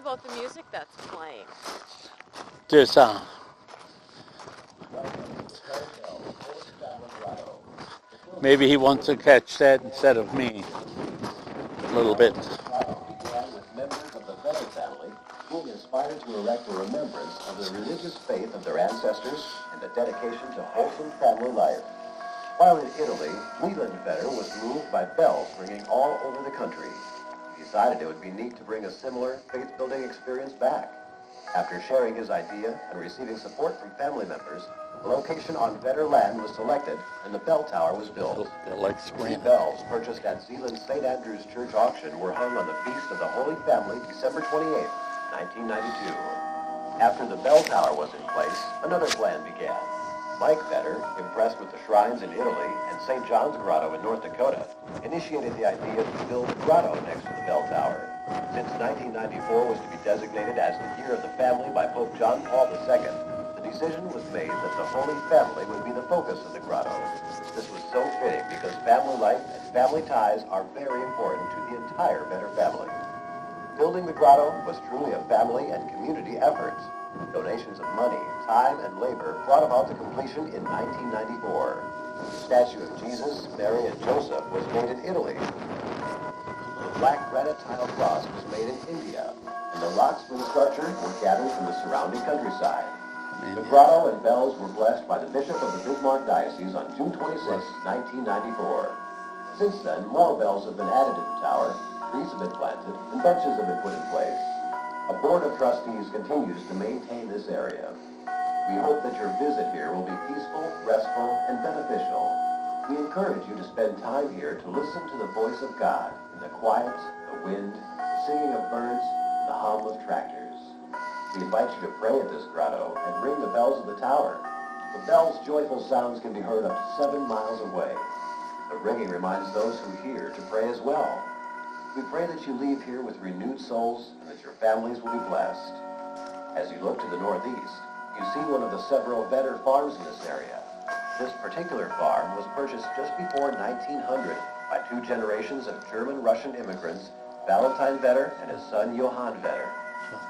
about the music that's playing? There's maybe he wants to catch that instead of me a little bit. Being inspired to erect a remembrance of the religious faith of their ancestors and a dedication to wholesome family life. While in Italy, Leland Vedder was moved by bells ringing all over the country. He decided it would be neat to bring a similar faith-building experience back. After sharing his idea and receiving support from family members, a location on Vedder land was selected and the bell tower was built. Three bells purchased at Zeeland's St. Andrew's Church auction were hung on the Feast of the Holy Family December 28th. 1992. After the bell tower was in place, another plan began. Mike Vedder, impressed with the shrines in Italy and St. John's Grotto in North Dakota, initiated the idea to build a grotto next to the bell tower. Since 1994 was to be designated as the year of the family by Pope John Paul II, the decision was made that the Holy Family would be the focus of the grotto. This was so fitting because family life and family ties are very important to the entire Vedder family. Building the grotto was truly a family and community effort. Donations of money, time, and labor brought about the completion in 1994. The statue of Jesus, Mary, and Joseph was made in Italy. The black granite tile cross was made in India, and the rocks for the structure were gathered from the surrounding countryside. The grotto and bells were blessed by the Bishop of the Bismarck Diocese on June 26, 1994. Since then, more bells have been added to the tower, trees have been planted, and benches have been put in place. A board of trustees continues to maintain this area. We hope that your visit here will be peaceful, restful, and beneficial. We encourage you to spend time here to listen to the voice of God in the quiet, the wind, the singing of birds, and the hum of tractors. We invite you to pray at this grotto and ring the bells of the tower. The bells' joyful sounds can be heard up to 7 miles away. The ringing reminds those who hear to pray as well. We pray that you leave here with renewed souls and that your families will be blessed. As you look to the northeast, you see one of the several Vedder farms in this area. This particular farm was purchased just before 1900 by 2 generations of German-Russian immigrants, Valentine Vedder and his son Johann Vedder.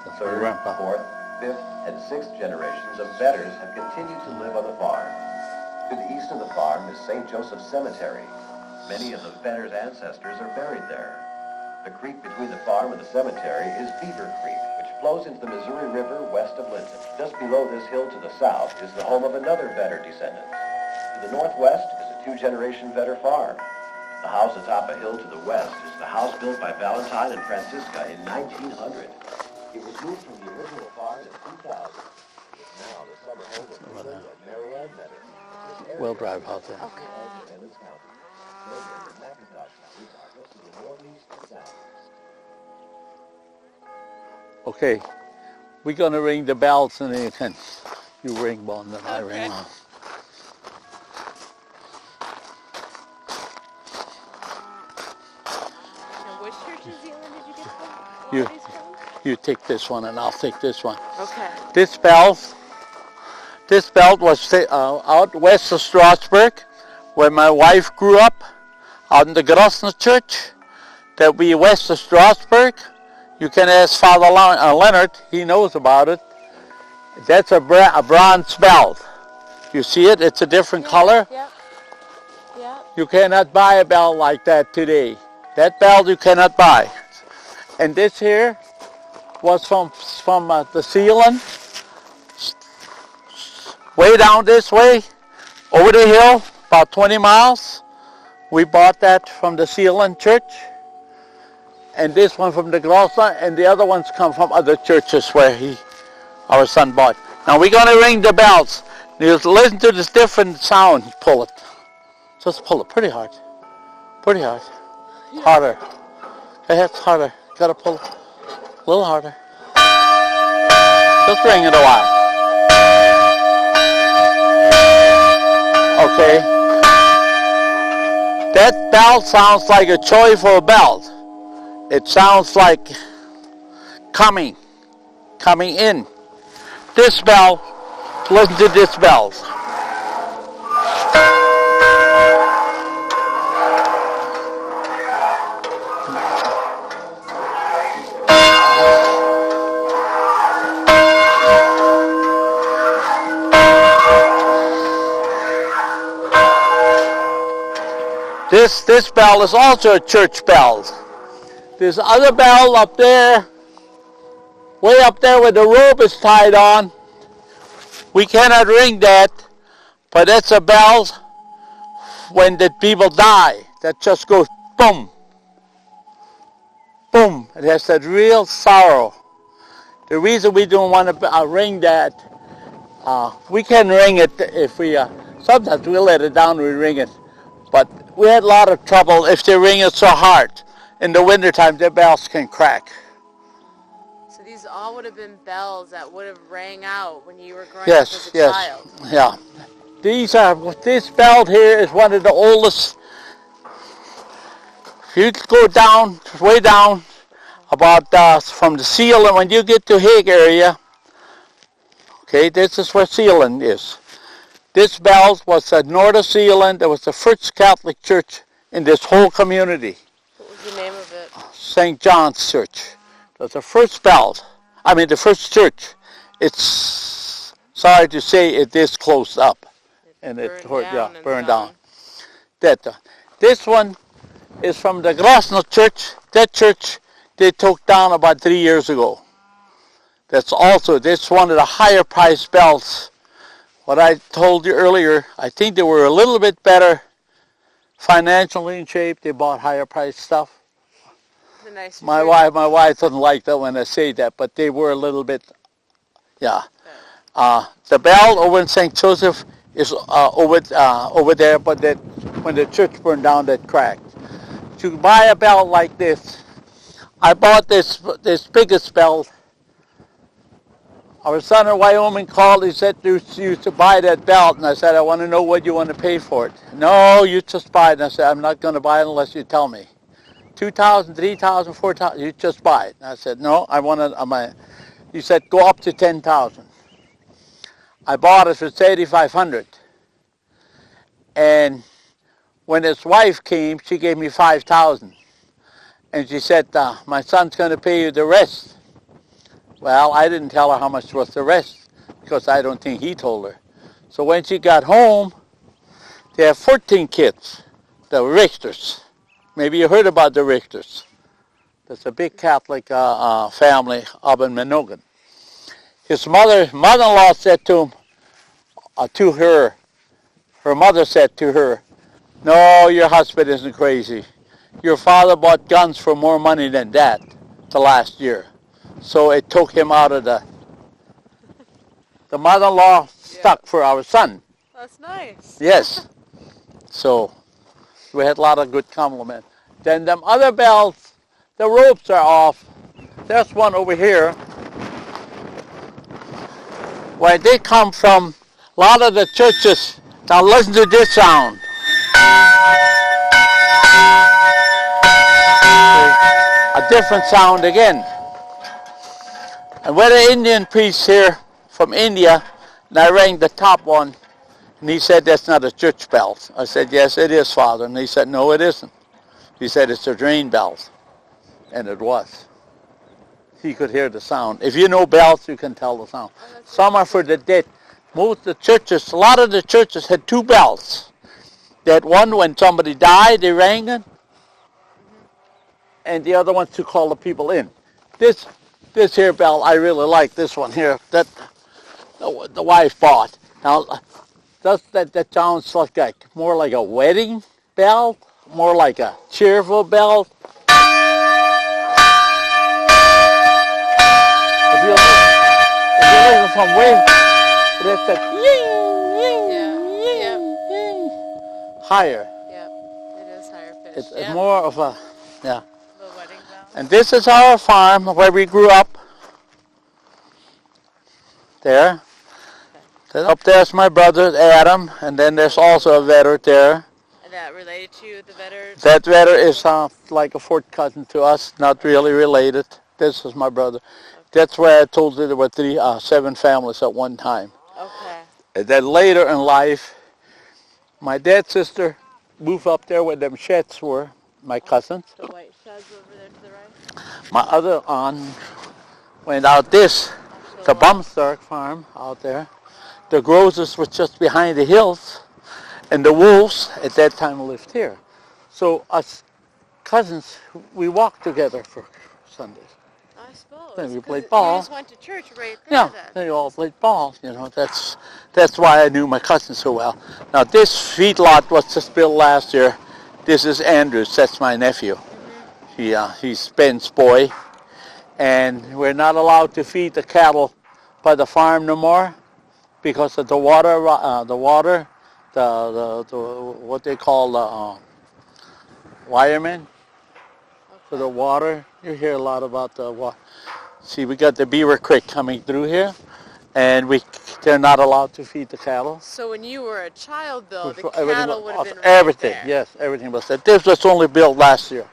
The 3rd, 4th, 5th, and 6th generations of Vedders have continued to live on the farm. To the east of the farm is St. Joseph's Cemetery. Many of the Vedders' ancestors are buried there. The creek between the farm and the cemetery is Beaver Creek, which flows into the Missouri River west of Linton. Just below this hill to the south is the home of another Vedder descendant. To the northwest is a 2-generation Vedder farm. The house atop a hill to the west is the house built by Valentine and Francisca in 1900. It was moved from the original farm in 2000. It is now the summer home of Leland and Marianne Vedder. We'll drive out there. Okay. Okay, we're gonna ring the bells and then you ring one and I ring one. And which church in Zeeland did you get from? You take this one and I'll take this one. Okay. This belt was out west of Strasbourg, where my wife grew up, out in the Grosner Church. That will be west of Strasbourg. You can ask Father Leonard, he knows about it. That's a bronze belt. You see it? It's a different color. Yep. You cannot buy a belt like that today. That belt you cannot buy. And this here was from the Zeeland, way down this way, over the hill, about 20 miles. We bought that from the Zeeland Church. And this one from the Grosser, and the other ones come from other churches where our son bought. Now we're going to ring the bells. You listen to this different sound. Pull it. Just pull it pretty hard. Pretty hard. Harder. Go ahead, harder. Got to pull it a little harder. Just ring it a while. Okay. That bell sounds like a joyful bell. It sounds like coming in. This bell, listen to this bell. This bell is also a church bell. This other bell up there, way up there where the rope is tied on, we cannot ring that, but that's a bell when the people die. That just goes boom, boom. It has that real sorrow. The reason we don't want to ring that, we can ring it if we, sometimes we let it down, we ring it. But we had a lot of trouble if they ring it so hard. In the wintertime, their bells can crack. So these all would have been bells that would have rang out when you were growing up Yes, as a yes, child. yeah. This bell here is one of the oldest. If you go down, way down, about from the Sealand, when you get to Hague area, okay, this is where Sealand is. This bell was at North of Sealand. It was the first Catholic church in this whole community. What was the name of it? St. John's Church. It was the first bell. I mean, the first church. It's sorry to say it is closed up, and it burned down. This one is from the Grosvenor Church. That church they took down about 3 years ago. That's one of the higher priced bells. What I told you earlier, I think they were a little bit better financially in shape. They bought higher priced stuff. Nice my wife doesn't like that when I say that, but they were a little bit, yeah. The bell over in St. Joseph is over there, but that when the church burned down, that cracked. To buy a bell like this, I bought this biggest bell. Our son in Wyoming called. He said you to buy that belt, and I said I want to know what you want to pay for it. No, you just buy it. And I said I'm not going to buy it unless you tell me. $2,000, $3,000, $4,000. You just buy it. And I said no. I want to. He said go up to $10,000. I bought it for $8,500. And when his wife came, she gave me $5,000. And she said, my son's going to pay you the rest. Well, I didn't tell her how much was the rest because I don't think he told her. So when she got home, they have 14 kids, the Richters. Maybe you heard about the Richters. That's a big Catholic family up in Minogan. His mother-in-law said to her mother said to her, no, your husband isn't crazy. Your father bought guns for more money than that the last year. So it took him out of the mother-in-law stuck for our son. That's nice. Yes. So we had a lot of good compliments. Then them other bells, the ropes are off. There's one over here. Where they come from, a lot of the churches. Now listen to this sound. A different sound again. And we're the Indian priest here from India, and I rang the top one, and he said, that's not a church bell. I said, yes, it is, Father. And he said, no, it isn't. He said, it's a drain bell. And it was. He could hear the sound. If you know bells, you can tell the sound. Some are for the dead. Most of the churches, a lot of the churches had two bells. That one, when somebody died, they rang it. And the other one to call the people in. This here bell, I really like this one here that the wife bought. Now, that sounds like more like a wedding bell, more like a cheerful bell. If you listen from way, it's that higher. Yep, it is higher pitched. It's more of a, yeah. The wedding bell. And this is our farm where we grew up. There. Then up there's my brother Adam, and then there's also a vetter there. And that related to the vetter? That vetter is like a fourth cousin to us, not really related. This is my brother. Okay. That's where I told you there were 7 families at one time. Okay. And then later in life, my dad's sister moved up there where them sheds were, my cousins. The white sheds over there to the right? My other aunt went out the Bumstark farm out there. The Groses was just behind the hills, and the wolves at that time lived here. So us cousins, we walked together for Sundays. I suppose. Then we 'Cause played You ball. just went to church right there Yeah, then. they all played ball. That's why I knew my cousin so well. Now this feedlot was just built last year. This is Andrews. That's my nephew. He's Ben's boy, and we're not allowed to feed the cattle by the farm no more because of the water. The what they call the wiremen for the water. You hear a lot about the water. See, we got the Beaver Creek coming through here, and they're not allowed to feed the cattle. So when you were a child, though, the Everything cattle would have been right everything, there. yes, everything was there. This was only built last year.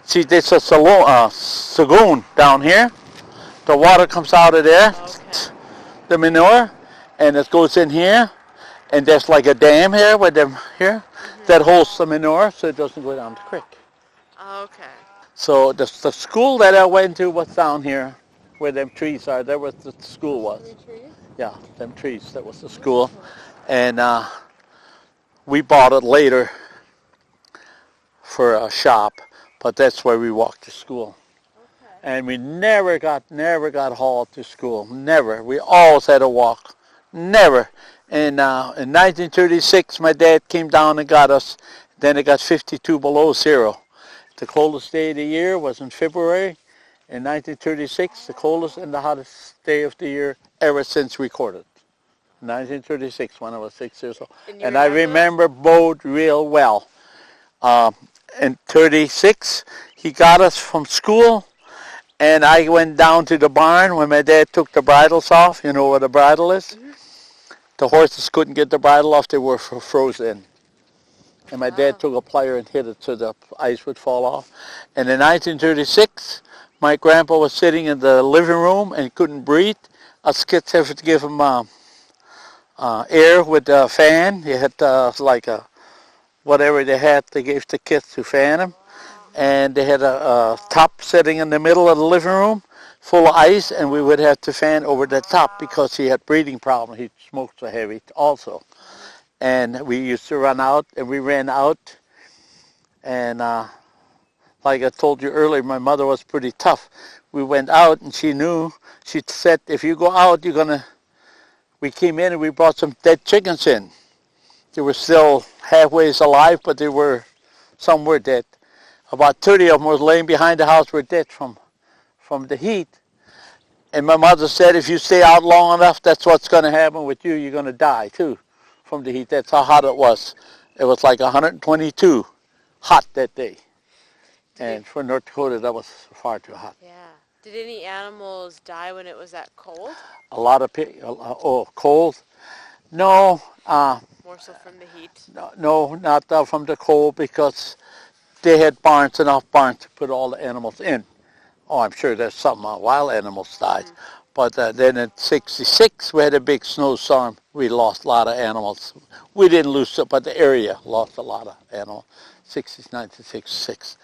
See, there's a lagoon down here. The water comes out of there, Okay. the manure, and it goes in here. And there's like a dam here with them here that holds the manure so it doesn't go down the creek. Okay. So the school that I went to was down here where them trees are. There was the school was. Trees? Yeah, them trees. That was the school. And we bought it later for a shop, but that's where we walked to school. Okay. And we never got hauled to school. Never. We always had to walk. Never. And in 1936, my dad came down and got us. Then it got 52 below zero. The coldest day of the year was in February in 1936, the coldest and the hottest day of the year ever since recorded. 1936, when I was 6 years old. And I remember both real well. In 36, he got us from school, and I went down to the barn when my dad took the bridles off. You know what a bridle is? The horses couldn't get the bridle off, they were frozen. And my dad took a plier and hit it so the ice would fall off. And in 1936, my grandpa was sitting in the living room and couldn't breathe. Us kids had to give him air with a fan. He had like a, whatever they had, they gave the kids to fan him. And they had a top sitting in the middle of the living room full of ice, and we would have to fan over the top because he had breathing problems. He smoked so heavy also. And we used to run out, and we ran out. And like I told you earlier, my mother was pretty tough. We went out, and she knew. She said, if you go out, you're going to... We came in, and we brought some dead chickens in. They were still halfway alive, but some were dead. About 30 of them was laying behind the house were dead from the heat. And my mother said, if you stay out long enough, that's what's going to happen with you. You're going to die, too, from the heat. That's how hot it was. It was like 122 hot that day. And for North Dakota, that was far too hot. Yeah. Did any animals die when it was that cold? A lot of cold? No. More so from the heat? No, not from the cold, because they had enough barns to put all the animals in. Oh, I'm sure there's some wild animals died. But then in 66, we had a big snowstorm. We lost a lot of animals. We didn't lose it, but the area lost a lot of animals. 69 to 66.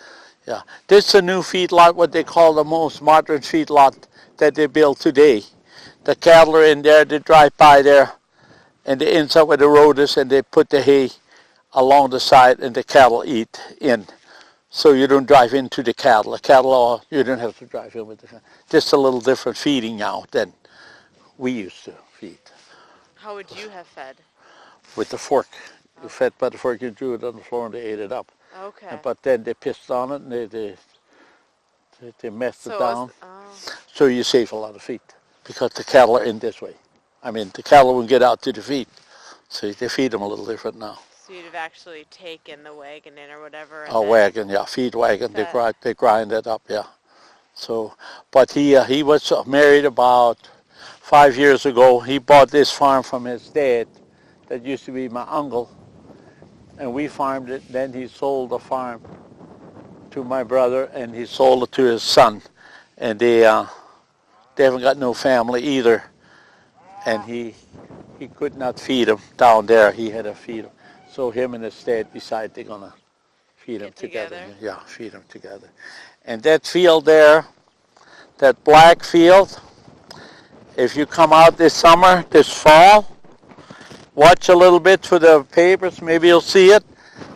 Yeah. This is a new feedlot, what they call the most modern feedlot that they build today. The cattle are in there, they drive by there, and the inside where the road is, and they put the hay along the side, and the cattle eat in. So you don't drive into the cattle. The cattle, you don't have to drive in with the cattle. Just a little different feeding now than we used to feed. How would you have fed? With the fork. You fed by the fork, you drew it on the floor and they ate it up. Okay. But then they pissed on it and they messed it down. Oh. So you save a lot of feed because the cattle are in this way. I mean, the cattle won't get out to the feed. So they feed them a little different now. So you'd have actually taken the wagon in or whatever. A wagon, yeah, feed wagon. They grind it up, yeah. So, but he was married about 5 years ago. He bought this farm from his dad that used to be my uncle, and we farmed it. Then he sold the farm to my brother, and he sold it to his son. And they haven't got no family either, and he could not feed them down there. He had to feed them. So him and his dad decided they're going to feed them together. Yeah, feed them together. And that field there, that black field, if you come out this summer, this fall, watch a little bit for the papers, maybe you'll see it.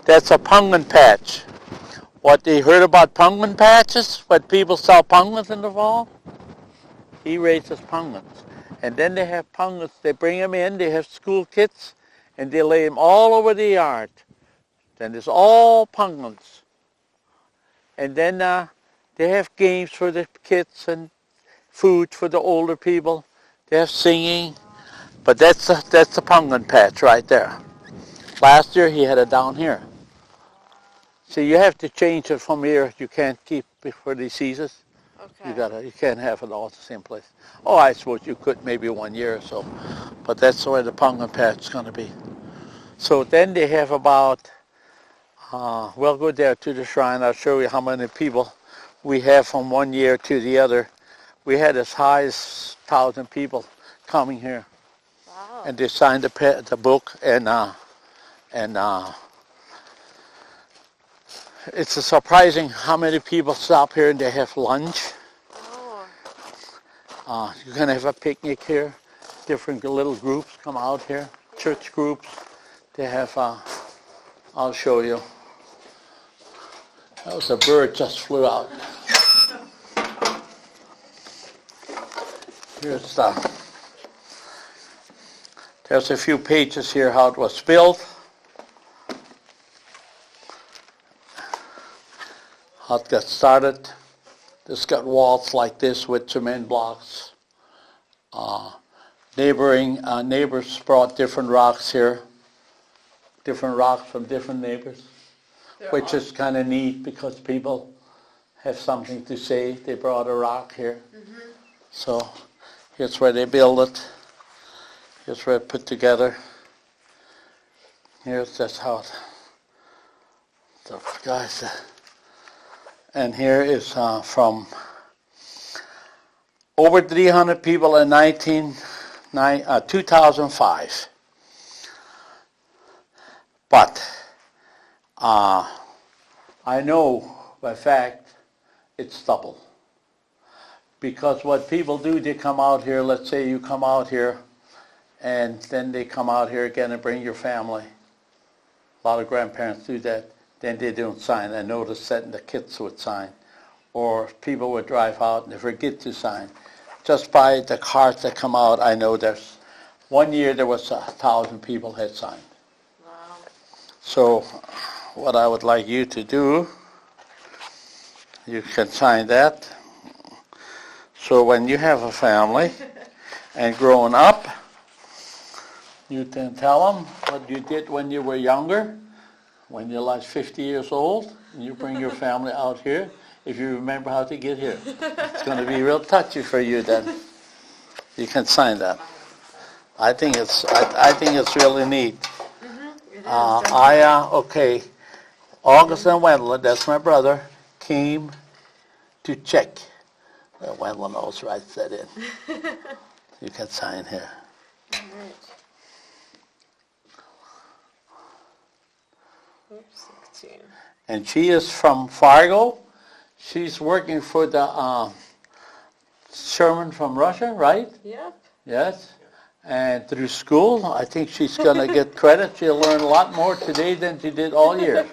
That's a pumpkin patch. what they heard about pumpkin patches, when people sell pumpkins in the fall. He raises pumpkins. And then they have pumpkins, they bring them in, they have school kids, and they lay them all over the yard. Then there's all pumpkins. And then they have games for the kids and food for the older people. They have singing. But that's the pumpkin patch right there. Last year he had it down here. So you have to change it from here. You can't keep it for diseases. Okay. You can't have it all at the same place. Oh, I suppose you could maybe 1 year or so. But that's where the pumpkin patch is going to be. So then they have about, we'll go there to the shrine. I'll show you how many people we have from 1 year to the other. We had as high as 1,000 people coming here. Wow. And they signed the book, and it's surprising how many people stop here and they have lunch. Oh. You can have a picnic here. Different little groups come out here, church groups. They have, I'll show you. That was a bird just flew out. Here's there's a few pages here how it was built. How it got started. This got walls like this with cement blocks. Neighbors brought different rocks here. Different rocks from different neighbors. Which is kind of neat because people have something to say. They brought a rock here. Mm-hmm. So here's where they build it. Here's where it's put together. Here's just how it, the guys. And here is from over 300 people in 2005. But I know by fact it's double. Because what people do, they come out here, let's say you come out here, and then they come out here again and bring your family. A lot of grandparents do that. Then they don't sign. I noticed that, and the kids would sign. Or people would drive out and they forget to sign. Just by the cards that come out, I know there's 1 year there was 1,000 people had signed. Wow. So what I would like you to do, you can sign that. So when you have a family and growing up, you can tell them what you did when you were younger, when you're like 50 years old, and you bring your family out here, if you remember how to get here. It's going to be real touchy for you then. You can sign that. I think it's really neat. Mm-hmm. Okay, August and Wendell, that's my brother, came to check. Wendell knows right that in. You can sign here. All right. Oops, 16. And she is from Fargo. She's working for the Sherman from Russia, right? Yep. Yes. And through school, I think she's going to get credit. She'll learn a lot more today than she did all year.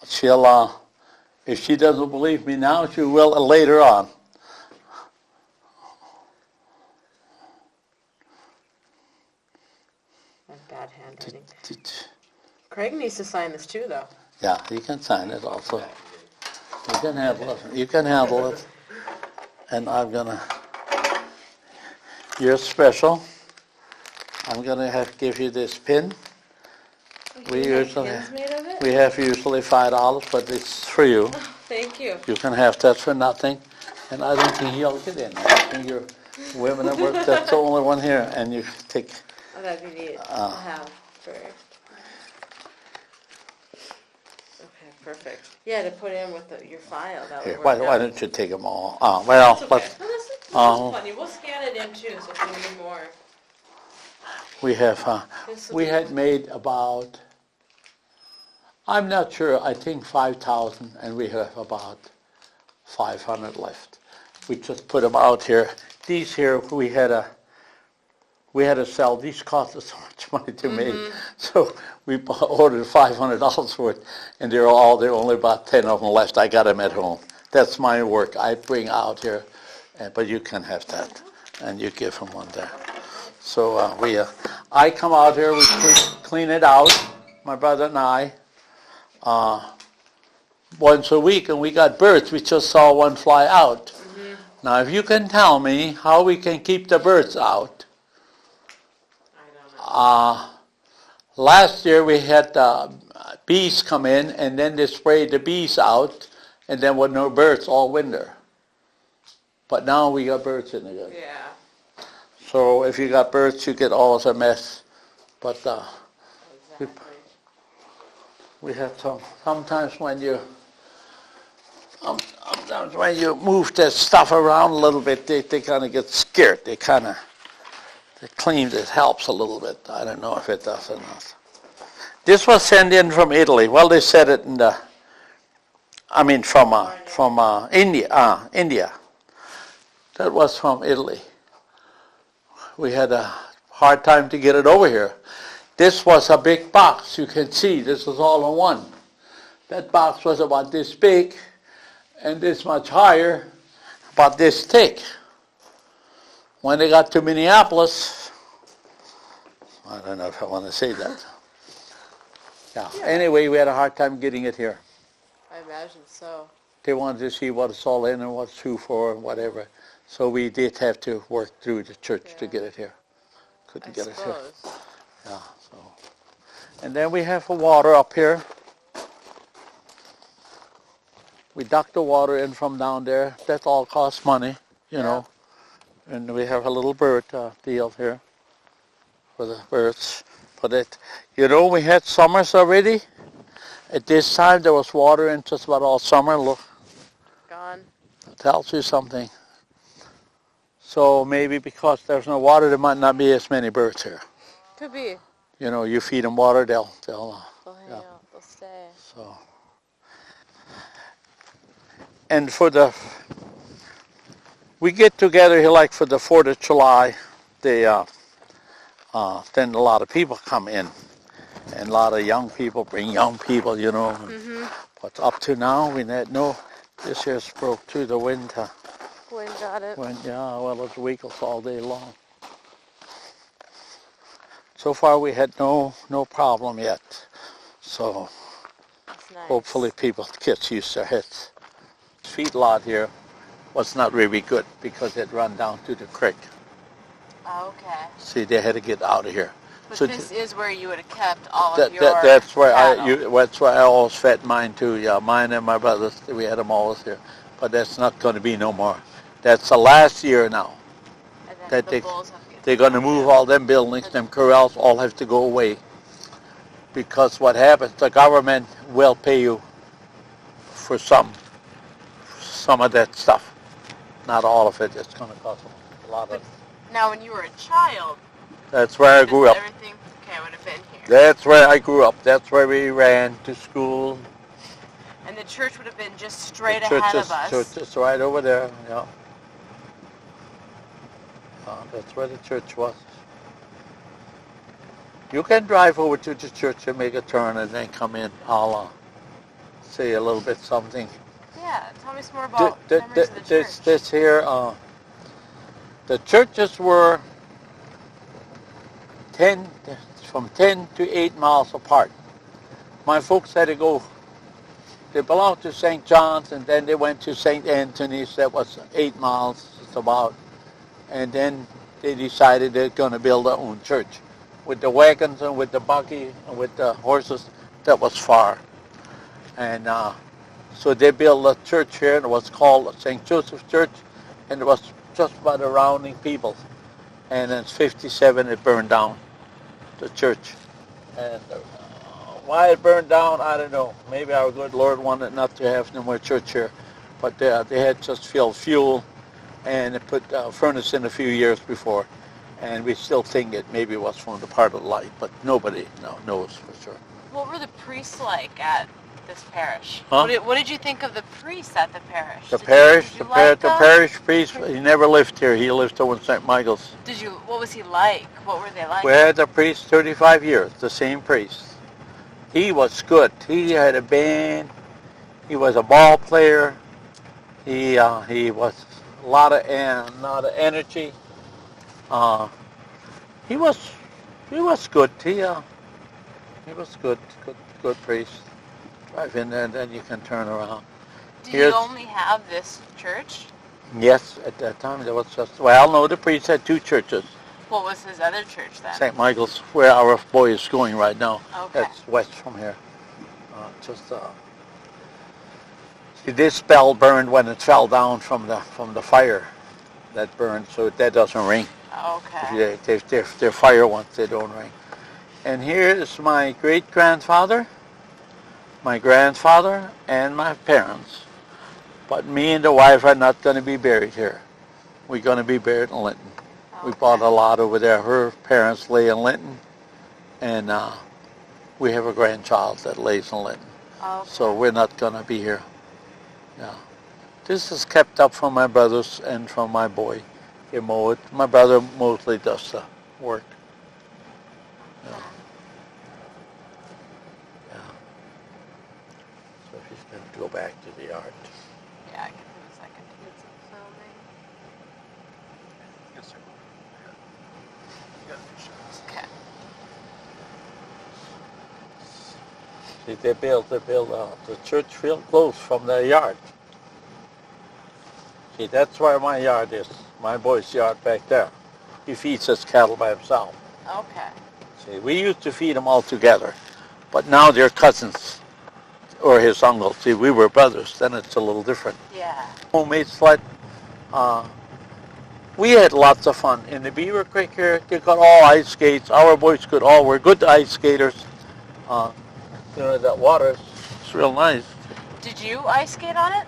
She'll, if she doesn't believe me now, she will later on. Bad handwriting. Craig needs to sign this too, though. Yeah, he can sign it also. You can handle it. You can handle it. And I'm gonna. You're special. I'm gonna give you this pin. We usually have usually $5, but it's for you. Thank you. You can have that for nothing, and I don't think he'll get in. I think you're women at work. That's the only one here, and you take. Oh, that'd be neat to have for. Okay, perfect. Yeah, to put in with your file. That would Here, work why out. don't you take them all? Well, That's okay. let's. Well, this is funny. We'll scan it in too, so if we need more. We have. We had made about. I'm not sure. I think 5,000, and we have about 500 left. We just put them out here. These here, we had we had to sell. These cost so much money to make. So we ordered $500 for it, and there are only about 10 of them left. I got them at home. That's my work. I bring out here, but you can have that, and you give them one there. So I come out here, we clean it out, my brother and I, once a week, and we got birds. We just saw one fly out. Now, if you can tell me how we can keep the birds out. Last year we had bees come in, and then they sprayed the bees out, and then with no birds all winter. But now we got birds in again. Yeah. So if you got birds, you get always a mess. But Exactly. we have sometimes when you move that stuff around a little bit, they kind of get scared. They claim it helps a little bit. I don't know if it does or not. This was sent in from Italy. Well, they said it in from India. India. That was from Italy. We had a hard time to get it over here. This was a big box. You can see this was all in one. That box was about this big and this much higher, about this thick. When they got to Minneapolis, I don't know if I want to say that. Yeah. Anyway, we had a hard time getting it here. I imagine so. They wanted to see what it's all in and what it's true for and whatever. So we did have to work through the church to get it here. Couldn't get it here. Yeah. So, and then we have the water up here. We duct the water in from down there. That all costs money, you know. And we have a little bird deal here for the birds. But we had summers already. At this time, there was water in just about all summer. Look. Gone. It tells you something. So maybe because there's no water, there might not be as many birds here. Could be. You feed them water, they'll stay. So. And we get together here like for the 4th of July. Then a lot of people come in. And a lot of young people bring young people, But up to now, we had this year's broke through the wind. Wind got it. It's wiggles all day long. So far, we had no problem yet. So That's nice. Hopefully people get used to it. Feedlot here was not really good because it ran down to the creek. Oh, okay. See, they had to get out of here. But So this is where you would have kept all of your that's where cattle. that's where I always fed mine too. Yeah, mine and my brothers, we had them always here. But that's not going to be no more. That's the last year now. And then That the bulls have to get they're going to move all them buildings, them corrals all have to go away. Because what happens, the government will pay you for some of that stuff. Not all of it. It's going to cost them a lot of. Now, when you were a child, That's where I grew up. everything would have been here. That's where I grew up. That's where we ran to school. And the church would have been just straight The ahead of us. church is right over there. Yeah. That's where the church was. You can drive over to the church and make a turn and then come in. I'll say a little bit something. Yeah, tell me some more about memories of the church. This here, the churches were from 10 to 8 miles apart. My folks had to go. They belonged to St. John's, and then they went to St. Anthony's. That was 8 miles, just about. And then they decided they're going to build their own church. With the wagons and with the buggy and with the horses, that was far. And so they built a church here, and it was called St. Joseph's Church, and it was just by the surrounding people. And in 57, it burned down, the church. And why it burned down, I don't know. Maybe our good Lord wanted not to have no more church here. But they had just filled fuel, and they put a furnace in a few years before. And we still think it maybe was from the part of the light, but nobody knows for sure. What were the priests like at this parish? Huh? What did you think of the priest at the parish? The Did parish, you like the him? parish priest, he never lived here. He lived over in St. Michael's. What was he like? What were they like? We had the priest 35 years, the same priest. He was good. He had a band. He was a ball player. He was a lot of energy. He was good. He was good priest. Drive in there and then you can turn around. Did you only have this church? Yes, at that time there was just, well, no, the priest had two churches. What was his other church then? St. Michael's, where our boy is going right now. Okay. That's west from here. See, this bell burned when it fell down from the fire. That burned, so that doesn't ring. Okay. If they're fire ones, they don't ring. And here is my great-grandfather, my grandfather, and my parents. But me and the wife are not going to be buried here. We're going to be buried in Linton. Okay. We bought a lot over there. Her parents lay in Linton, and we have a grandchild that lays in Linton. Okay. So we're not going to be here. Yeah. This is kept up from my brothers and from my boy. They mow it. My brother mostly does the work. Yeah. Yeah. So she's going to go back to the yard. Yeah, I can do a second to get some filming. Yes, sir. Okay. See, they built the church real close from the yard. See, that's where my yard is. My boy's yard back there. He feeds his cattle by himself. Okay. See, we used to feed them all together, but now they're cousins or his uncles. See, we were brothers. Then it's a little different. Yeah. Homemade sled. We had lots of fun in the Beaver Creek here. They got all ice skates. Our boys were good ice skaters. That water is real nice. Did you ice skate on it?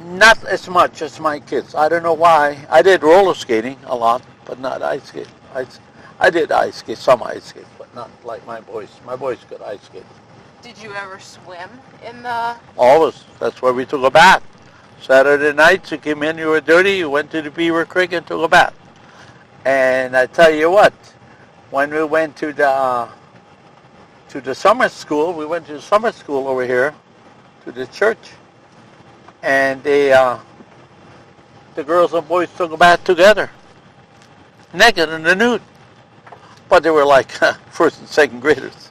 Not as much as my kids. I don't know why. I did roller skating a lot, but not ice skate. I did ice skate, some ice skate, but not like my boys. My boys could ice skate. Did you ever swim in the... Always. That's where we took a bath. Saturday nights, you came in, you were dirty, you went to the Beaver Creek and took a bath. And I tell you what, when we went to the summer school, we went to the summer school over here, to the church, and the girls and boys took a bath together, naked in the nude. But they were like first and second graders.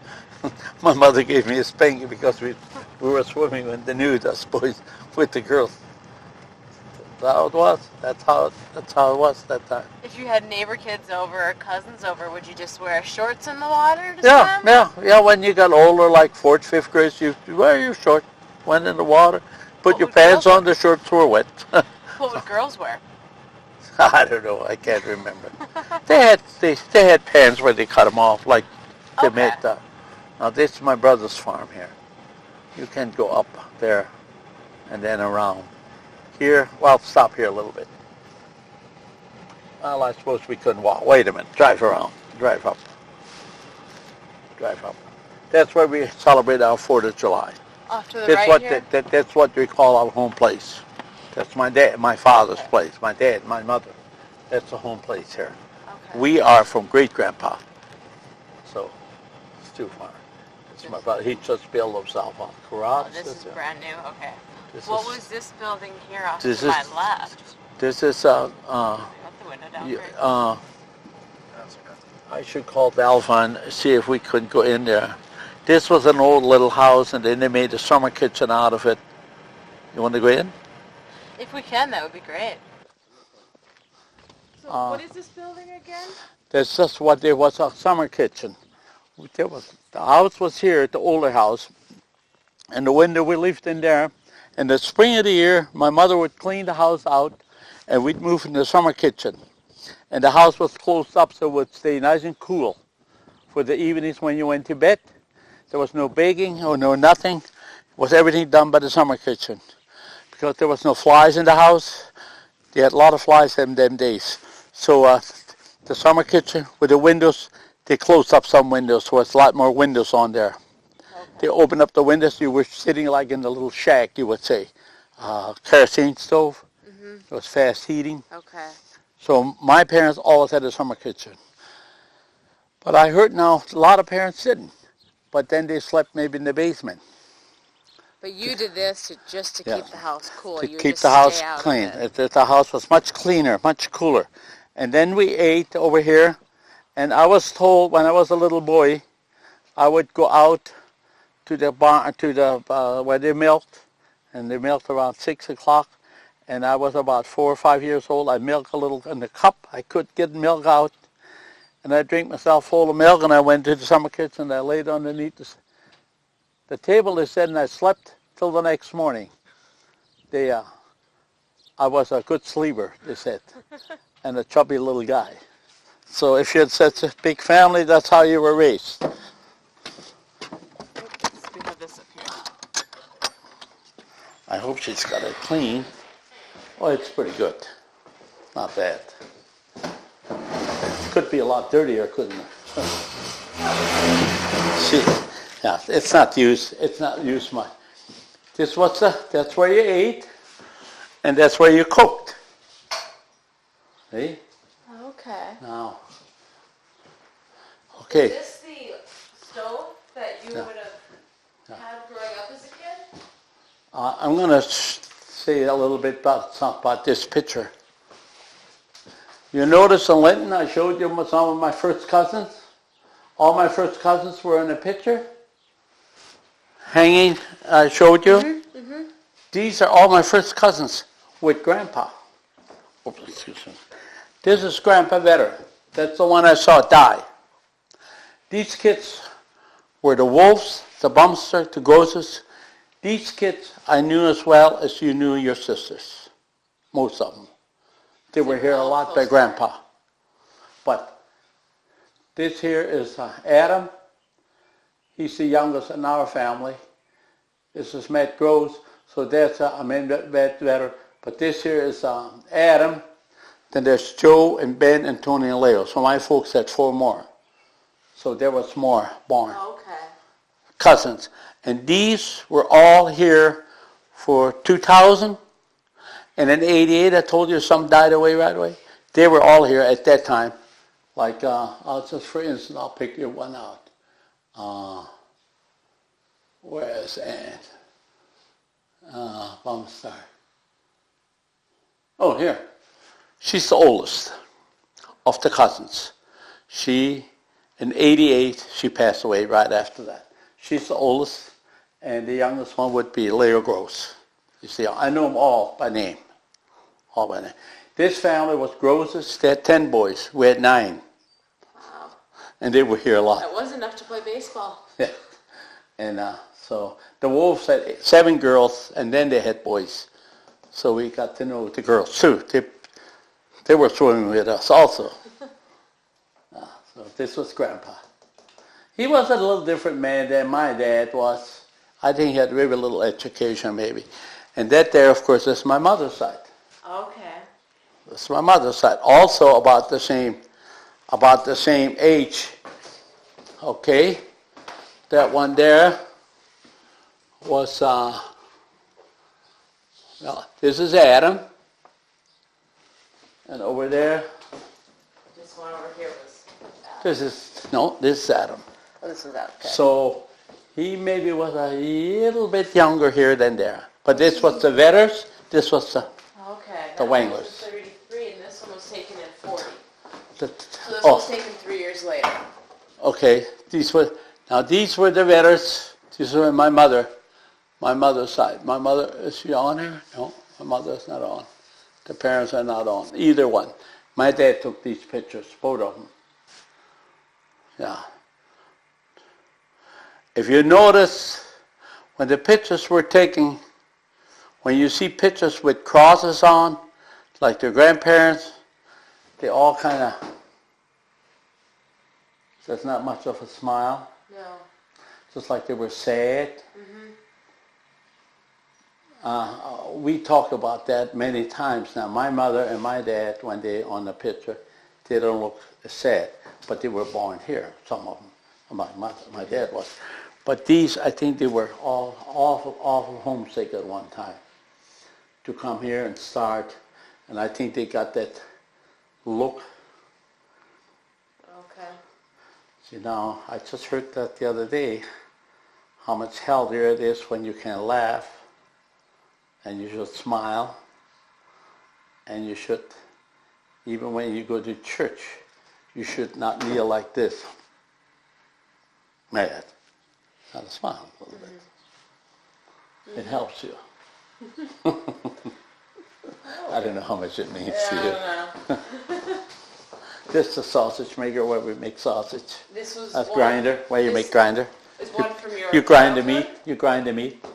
My mother gave me a spanking because we were swimming in the nude, us boys, with the girls. That's how it was. That's how it was that time. If you had neighbor kids over or cousins over, would you just wear shorts in the water to Yeah, swim? yeah. When you got older, like 4th, 5th grade, you wear your shorts, went in the water, put What your would pants girls on, the shorts were wet. What would girls wear? I don't know. I can't remember. They had pants where they cut them off, like they Okay. made that. Now this is my brother's farm here. You can go up there and then around. Here, well, stop here a little bit. Well, I suppose we couldn't walk. Wait a minute. Drive around. Drive up. Drive up. That's where we celebrate our 4th of July. Off to the That's right what here? that's what we call our home place. That's my father's place. My dad, my mother. That's the home place here. Okay. We are from great-grandpa, so it's too far. It's my brother. He just built himself a garage. Oh, this is brand new. Okay. This What is- was this building here off This to my is- left? This is Got the window down right? I should call Balva and see if we could go in there. This was an old little house, and then they made a summer kitchen out of it. You want to go in? If we can, that would be great. So Uh, what is this building again? That's just what there was, a summer kitchen. The house was here, the older house, and the window we lived in there. In the spring of the year, my mother would clean the house out, and we'd move in the summer kitchen. And the house was closed up so it would stay nice and cool for the evenings when you went to bed. There was no baking or no nothing. It was everything done by the summer kitchen. Because there was no flies in the house. They had a lot of flies in them days. So the summer kitchen with the windows, they closed up some windows, so it's a lot more windows on there. Okay. they opened up the windows. You were sitting like in the little shack, you would say. Kerosene stove. Mhm. It was fast heating. Okay. So my parents always had a summer kitchen. But I heard now a lot of parents didn't. But then they slept maybe in the basement. But you did this just to Yeah. keep the house cool. To You would keep just the house stay out clean. of it. The house was much cleaner, much cooler. And then we ate over here. And I was told when I was a little boy, I would go out to the barn, to the where they milked, and they milked around 6 o'clock. And I was about 4 or 5 years old. I milked a little in the cup. I could get milk out, and I drank myself full of milk. And I went to the summer kitchen. And I laid underneath the table. They said, and I slept till the next morning. I was a good sleeper, they said, and a chubby little guy. So if you had such a big family, that's how you were raised. Oops, we have this up here. I hope she's got it clean. Oh, it's pretty good. Not bad. Could be a lot dirtier, couldn't it? See, yeah, it's not used. It's not used much. That's where you ate, and that's where you cooked. See? Okay. Now. Okay. Is this the stove that you would have had growing up as a kid? I'm going to say a little bit about this picture. You notice in Linton, I showed you some of my first cousins. All my first cousins were in the picture. Hanging, I showed you. Mm-hmm, mm-hmm. These are all my first cousins with Grandpa. Oops, excuse me. This is Grandpa Vetter. That's the one I saw die. These kids were the Wolves, the Bumster, the Grosses. These kids I knew as well as you knew your sisters. Most of them. They were here a lot by Grandpa. But this here is Adam. He's the youngest in our family. This is Matt Groves. So that's Matt Vetter. But this here is Adam. Then there's Joe and Ben and Tony and Leo. So my folks had 4 more. So there was more born. Okay. Cousins. And these were all here for 2000. And in 88, I told you some died away right away. They were all here at that time. Like, I'll just for instance, I'll pick you one out. Where's Aunt? Bumstar. Oh, here. She's the oldest of the cousins. She, in 88, she passed away right after that. She's the oldest, and the youngest one would be Leo Gross. You see, I know them all by name. All by name. This family was Grosses. They had 10 boys. We had 9. Wow. And they were here a lot. That was enough to play baseball. Yeah. And so the Wolves had 7 girls, and then they had boys. So we got to know the girls too. They were swimming with us also. So this was Grandpa. He was a little different man than my dad was. I think he had very little education maybe. And that there, of course, is my mother's side. Okay. That's my mother's side. Also about the same age. Okay. That one there was, this is Adam. And over there, This one over here was Adam. this is Adam. Oh, this was Adam. Okay. So he maybe was a little bit younger here than there. But this was the Vetters, this was the Okay. The That one Wanglers. was 33, and this one was taken in 40. the So this was taken 3 years later. okay. These were the Vetters. These were my mother's side. My mother, is she on here? No, my mother's not on. The parents are not on. Either one. My dad took these pictures, both of them. Yeah. If you notice, when the pictures were taken, when you see pictures with crosses on, like their grandparents, they all kind of, there's not much of a smile. No. Just like they were sad. Mm-hmm. We talked about that many times now. My mother and my dad, when they on the picture, they don't look sad, but they were born here, some of them. My dad was. But these, I think they were all awful homesick at one time to come here and start. And I think they got that look. Okay. See, now, I just heard that the other day, how much healthier it is when you can laugh and you should smile and you should, even when you go to church, you should not kneel like this. Mad. Gotta smile a little bit. It helps you. I don't know how much it means to you. I don't know. This is a sausage maker where we make sausage. This was That's one, grinder. Where you make grinder? Is one from your You grind the childhood? meat. You grind the meat.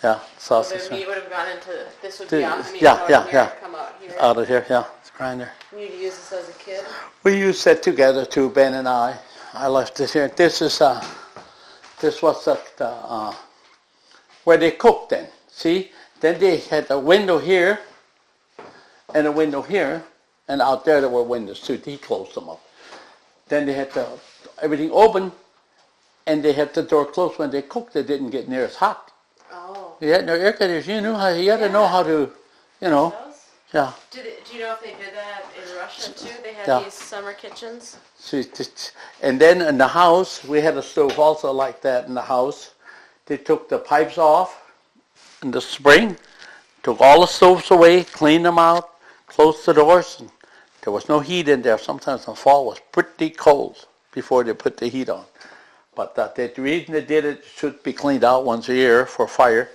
Yeah, So sausage. the meat would have gone into, this would The- be out the meat yeah, would yeah, here, yeah. come out here. Out of here, yeah, it's grinder. You'd use this as a kid? We used that together too, Ben and I. I left it here. This was where they cooked then. See? Then they had a window here and a window here, and out there were windows too. He closed them up. Then they had everything open, and they had the door closed. When they cooked, it didn't get near as hot. Oh. You had no air conditioning. You had to know how to, Those? yeah. Do you know if they did that in Russia too? They had Yeah. these summer kitchens? And then in the house, we had a stove also like that in the house. They took the pipes off in the spring, took all the stoves away, cleaned them out, closed the doors, and there was no heat in there. Sometimes the fall was pretty cold before they put the heat on. But the reason they did it should be cleaned out once a year for fire.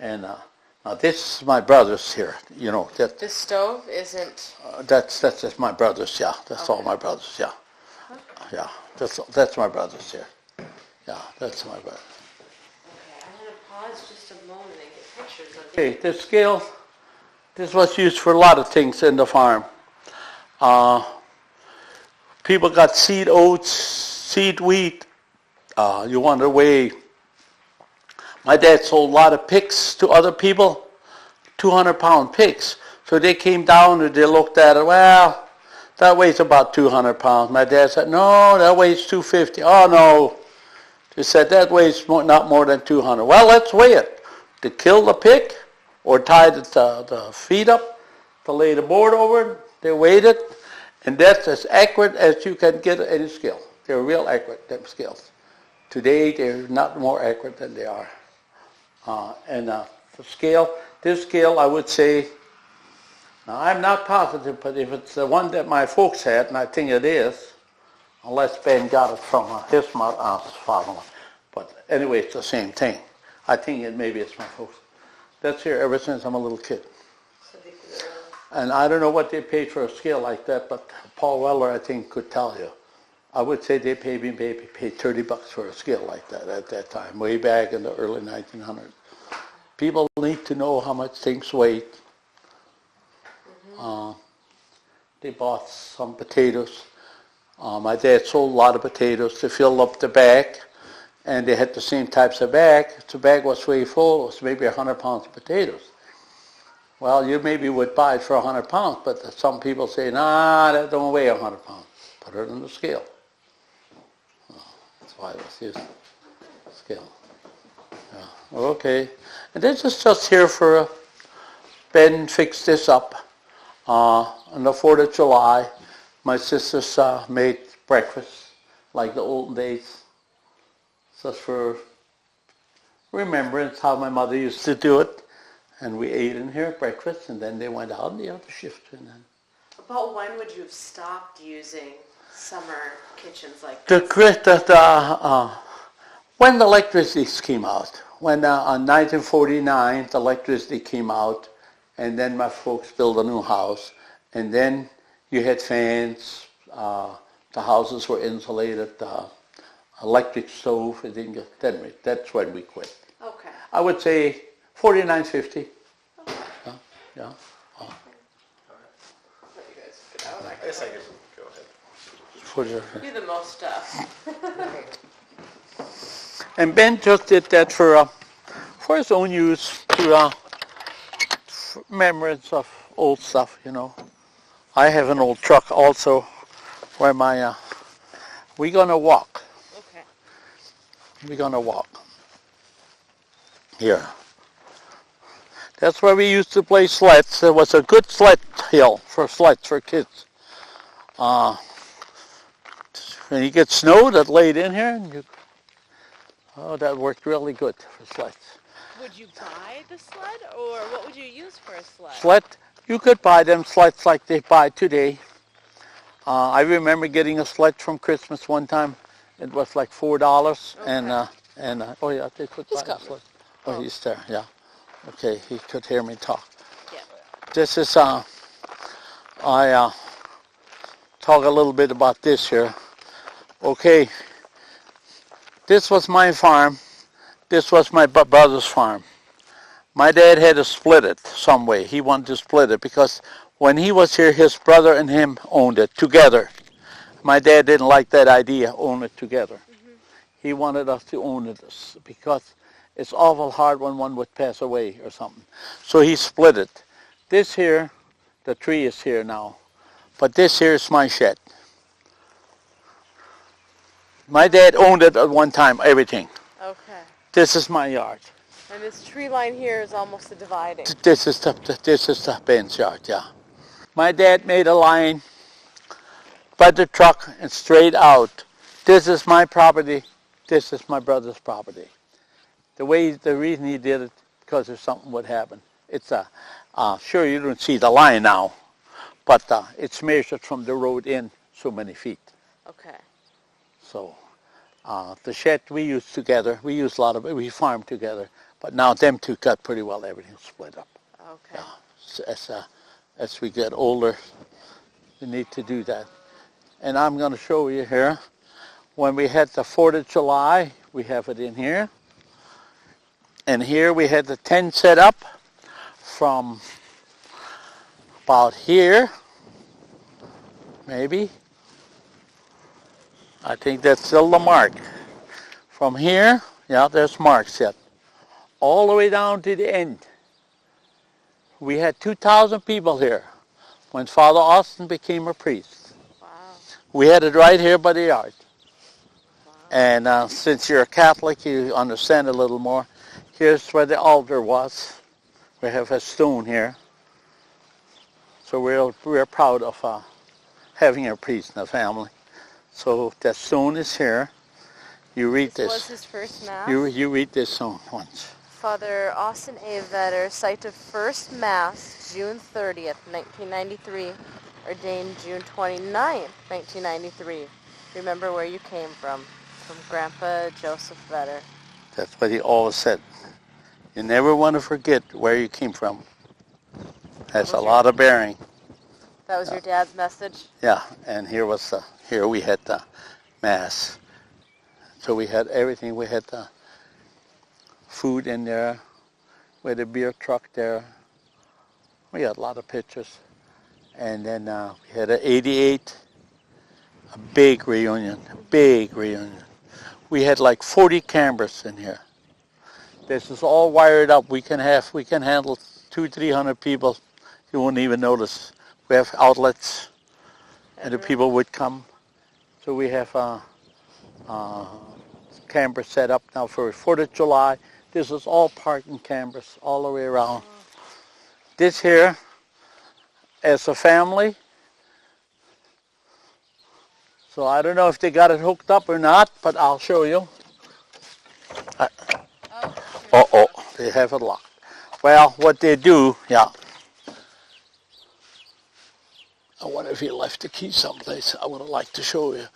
And now this is my brother's here. You know that. This stove isn't... That's just my brother's. Yeah, that's all Okay. my brother's. Yeah, yeah. That's my brother's here. Yeah, that's my brother. Okay, I'm going to pause just a moment and get pictures of these. Okay, this scale. This was used for a lot of things in the farm. People got seed oats, seed wheat. You want to weigh. My dad sold a lot of pigs to other people, 200-pound pigs. So they came down and they looked at it. Well, that weighs about 200 pounds. My dad said, no, that weighs 250. Oh, no. They said, that weighs not more than 200. Well, let's weigh it. To kill the pig or tie the feet up, to lay the board over it, they weighed it. And that's as accurate as you can get any scale. They're real accurate, them scales. Today, they're not more accurate than they are. The scale, this scale, I would say, now I'm not positive, but if it's the one that my folks had, and I think it is, unless Ben got it from his father. But anyway, it's the same thing. I think maybe it's my folks. That's here ever since I'm a little kid. And I don't know what they paid for a scale like that, but Paul Weller, I think, could tell you. I would say they paid $30 for a scale like that at that time, way back in the early 1900s. People need to know how much things weigh. They bought some potatoes. My dad sold a lot of potatoes to fill up the bag, and they had the same types of bag. If the bag was way full, it was maybe 100 pounds of potatoes. Well, you maybe would buy it for 100 pounds, but some people say, nah, that don't weigh 100 pounds. Put it on the scale. That's why it was used. Scale. Yeah. Okay. And this is just here for Ben fixed this up. On the 4th of July, my sisters made breakfast like the old days. Just for remembrance how my mother used to do it. And we ate in here breakfast, and then they went out on the other shift. And then About when would you have stopped using summer kitchens like the this? when the electricity came out, when on 1949 the electricity came out, and then my folks built a new house, and then you had fans. The houses were insulated. Electric stove. It didn't get, then that's when we quit. Okay. I would say 49, 50. Okay. Yeah. Let you guys get out. I guess I can go ahead. For the, Do the most stuff. and Ben just did that for his own use, for memories of old stuff, you know. I have an old truck also, where we're gonna walk. Okay. We're going to walk. Here. That's where we used to play sleds. It was a good sled hill for sleds for kids. When you get snow that laid in here, and that worked really good for sleds. Would you buy the sled, or what would you use for a sled? Sled, you could buy them sleds like they buy today. I remember getting a sled from Christmas one time. It was like $4, Okay. and oh yeah, they could buy a sled. Oh, he's there, yeah. Okay, he could hear me talk. Yeah. This is I talk a little bit about this here. Okay, this was my farm. This was my brother's farm. My dad had to split it some way. He wanted to split it because when he was here, his brother and him owned it together. My dad didn't like that idea, own it together. Mm-hmm. He wanted us to own it because it's awful hard when one would pass away or something. So he split it. This here, the tree is here now, but this here is my shed. My dad owned it at one time, everything. Okay. This is my yard. And this tree line here is almost a dividing. This is the Ben's yard, yeah. My dad made a line by the truck and straight out. This is my property. This is my brother's property. The reason he did it, because if something would happen. It's sure you don't see the line now, but it's measured from the road in so many feet. Okay. So the shed we use together. We use a lot of it. We farm together. But now them two got pretty well everything split up. Okay. So as we get older, we need to do that. And I'm going to show you here. When we had the 4th of July, we have it in here. And here we had the tent set up from about here, maybe. I think that's still the mark. From here, yeah, there's marks yet. All the way down to the end. We had 2,000 people here when Father Austin became a priest. Wow. We had it right here by the yard. Wow. And since you're a Catholic, you understand a little more. Here's where the altar was. We have a stone here. So we're proud of having a priest in the family. So that stone is here. You read this. This was his first Mass? You read this stone once. Father Austin A. Vetter, site of first Mass, June 30th, 1993, ordained June 29th, 1993. Remember where you came from Grandpa Joseph Vetter. That's what he always said. You never want to forget where you came from. That's a lot of bearing. That was your dad's message? Yeah, and here we had the Mass. So we had everything. We had the food in there. We had a beer truck there. We had a lot of pictures. And then we had an 88, a big reunion. We had like 40 cameras in here. This is all wired up. We can handle 200-300 people. You won't even notice. We have outlets, and the people would come. So we have cameras set up now for 4th of July. This is all parking cameras all the way around. This here, as a family. So I don't know if they got it hooked up or not, but I'll show you. They have it locked. Well, what they do, yeah. I wonder if he left the key someplace. I would have liked to show you.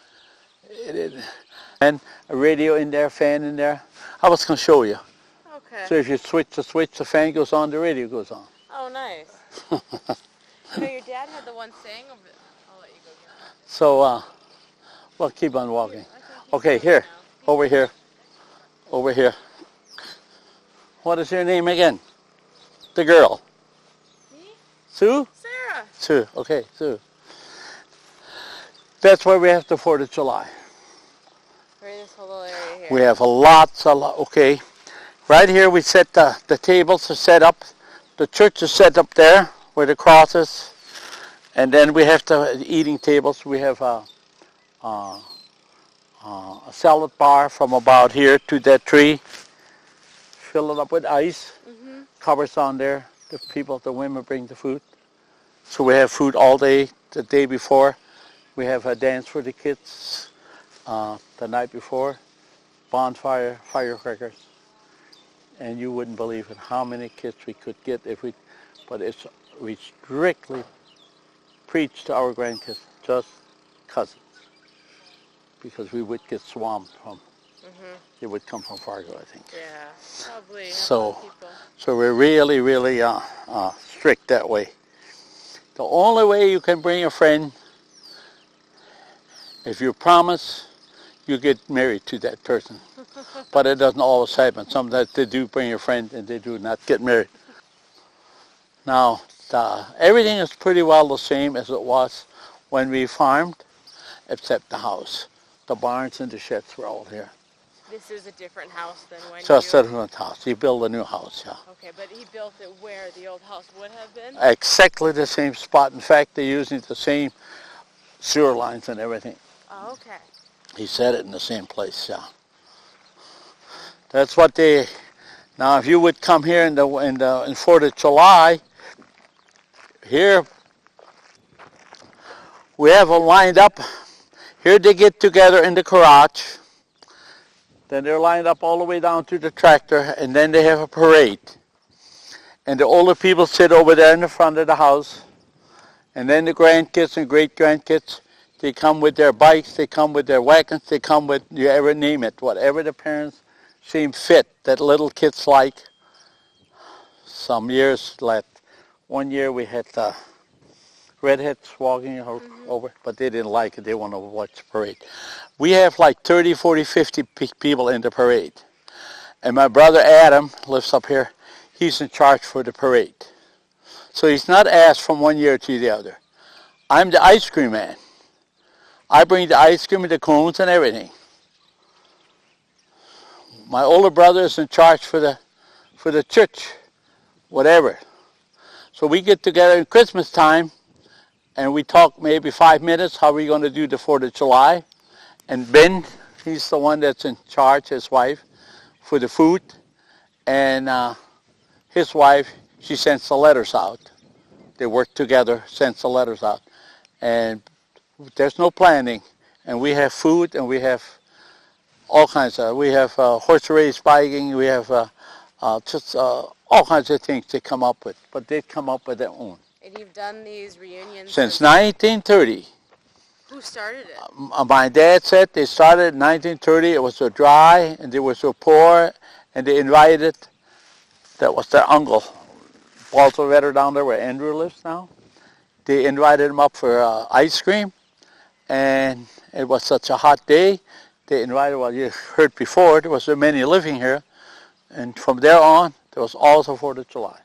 And a radio in there, fan in there. I was going to show you. Okay. So if you switch, the fan goes on, the radio goes on. Oh, nice. You know, your dad had the one saying over it. I'll let you go get it. So, well, keep on walking. Okay, here, over here, over here. What is your name again? The girl. Me? Sue? Sarah. Sue, okay, Sue. That's why we have the 4th of July. Right in this whole little area here. We have okay. Right here we set the tables are set up. The church is set up there where the cross is. And then we have the eating tables. We have a salad bar from about here to that tree, fill it up with ice, Mm-hmm. covers on there. The women bring the food. So we have food all day, the day before. We have a dance for the kids the night before, bonfire, firecrackers. And you wouldn't believe it how many kids we could get but we strictly preach to our grandkids, just cousins, because we would get swamped from, Mm-hmm. they would come from Fargo, I think. Yeah, probably a So, lot of people. so we're really, really strict that way. The only way you can bring a friend, if you promise, you get married to that person. But it doesn't always happen. Sometimes they do bring a friend and they do not get married. Now, everything is pretty well the same as it was when we farmed, except the house. The barns and the sheds were all here. This is a different house than when Just you... a different house. He built a new house, yeah. Okay, but he built it where the old house would have been? Exactly the same spot. In fact, they're using the same sewer lines and everything. Oh, okay. He said it in the same place, yeah. That's what they... Now, if you would come here in 4th of July, here we have them lined up. Here they get together in the garage. Then they're lined up all the way down to the tractor, and then they have a parade. And the older people sit over there in the front of the house. And then the grandkids and great-grandkids, they come with their bikes, they come with their wagons, they come with, you ever name it, whatever the parents seem fit that little kids like. Some years, like 1 year we had redheads walking over, but they didn't like it. They want to watch the parade. We have like 30, 40, 50 people in the parade. And my brother Adam lives up here. He's in charge for the parade. So he's not asked from 1 year to the other. I'm the ice cream man. I bring the ice cream and the cones and everything. My older brother is in charge for the church, whatever. So we get together in Christmas time and we talk maybe 5 minutes how we're going to do the 4th of July. And Ben, he's the one that's in charge, his wife, for the food. And his wife, she sends the letters out. They work together, sends the letters out. And there's no planning. And we have food and we have all kinds of, we have horse race biking, we have just all kinds of things they come up with. But they come up with their own. And you've done these reunions Since 1930. Who started it? My dad said they started in 1930. It was so dry and they were so poor, and they invited, that was their uncle, Walter Vetter down there where Andrew lives now. They invited him up for ice cream, and it was such a hot day. They invited, well, you heard before, there was so many living here, and from there on, there was also 4th of July.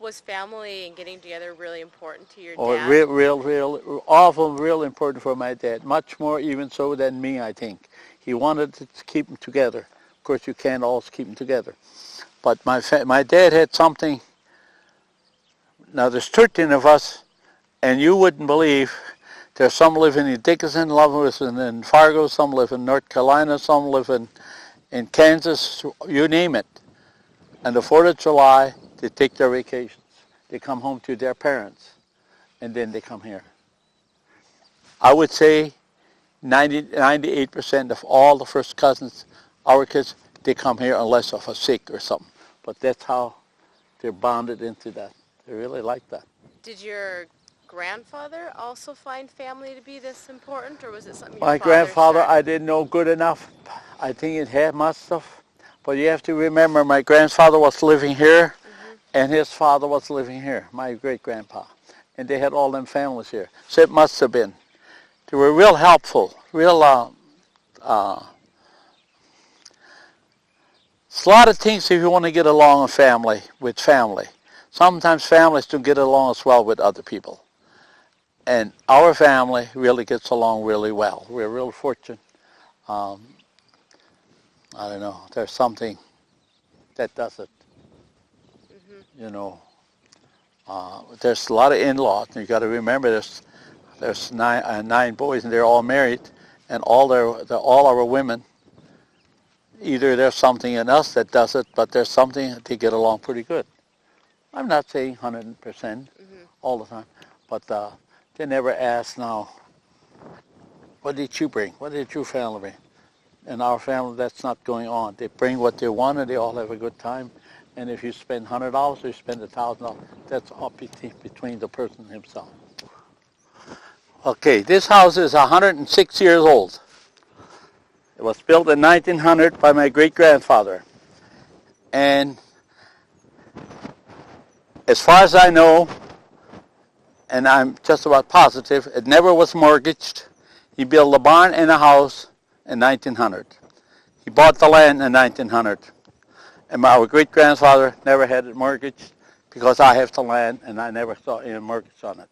Was family and getting together really important to your Oh, dad? real, awful, real important for my dad. Much more even so than me, I think. He wanted to keep them together. Of course, you can't always keep them together. But my dad had something. Now, there's 13 of us, and you wouldn't believe, there's some living in Dickinson, some live in Fargo, some live in North Carolina, some live in Kansas, you name it. And the 4th of July, they take their vacations. They come home to their parents, and then they come here. I would say 98% of all the first cousins, our kids, they come here unless of a sick or something. But that's how they're bonded into that. They really like that. Did your grandfather also find family to be this important, or was it something your My father grandfather, started? I didn't know good enough. I think it had must have. But you have to remember, my grandfather was living here, and his father was living here, my great-grandpa. And they had all them families here. So it must have been. They were real helpful, real, it's a lot of things if you want to get along with family. Sometimes families don't get along as well with other people. And our family really gets along really well. We're real fortunate. I don't know, there's something that does it. You know, there's a lot of in-laws. You got to remember there's nine boys and they're all married, and all our women, either there's something in us that does it, but there's something that they get along pretty good. I'm not saying 100% all the time, but they never ask now, what did you bring? What did your family bring? In our family, that's not going on. They bring what they want, and they all have a good time. And if you spend $100 or you spend $1,000, that's up between the person himself. Okay, this house is 106 years old. It was built in 1900 by my great-grandfather. And as far as I know, and I'm just about positive, it never was mortgaged. He built a barn and a house in 1900. He bought the land in 1900. And our great-grandfather never had it mortgaged because I have the land and I never saw any mortgage on it.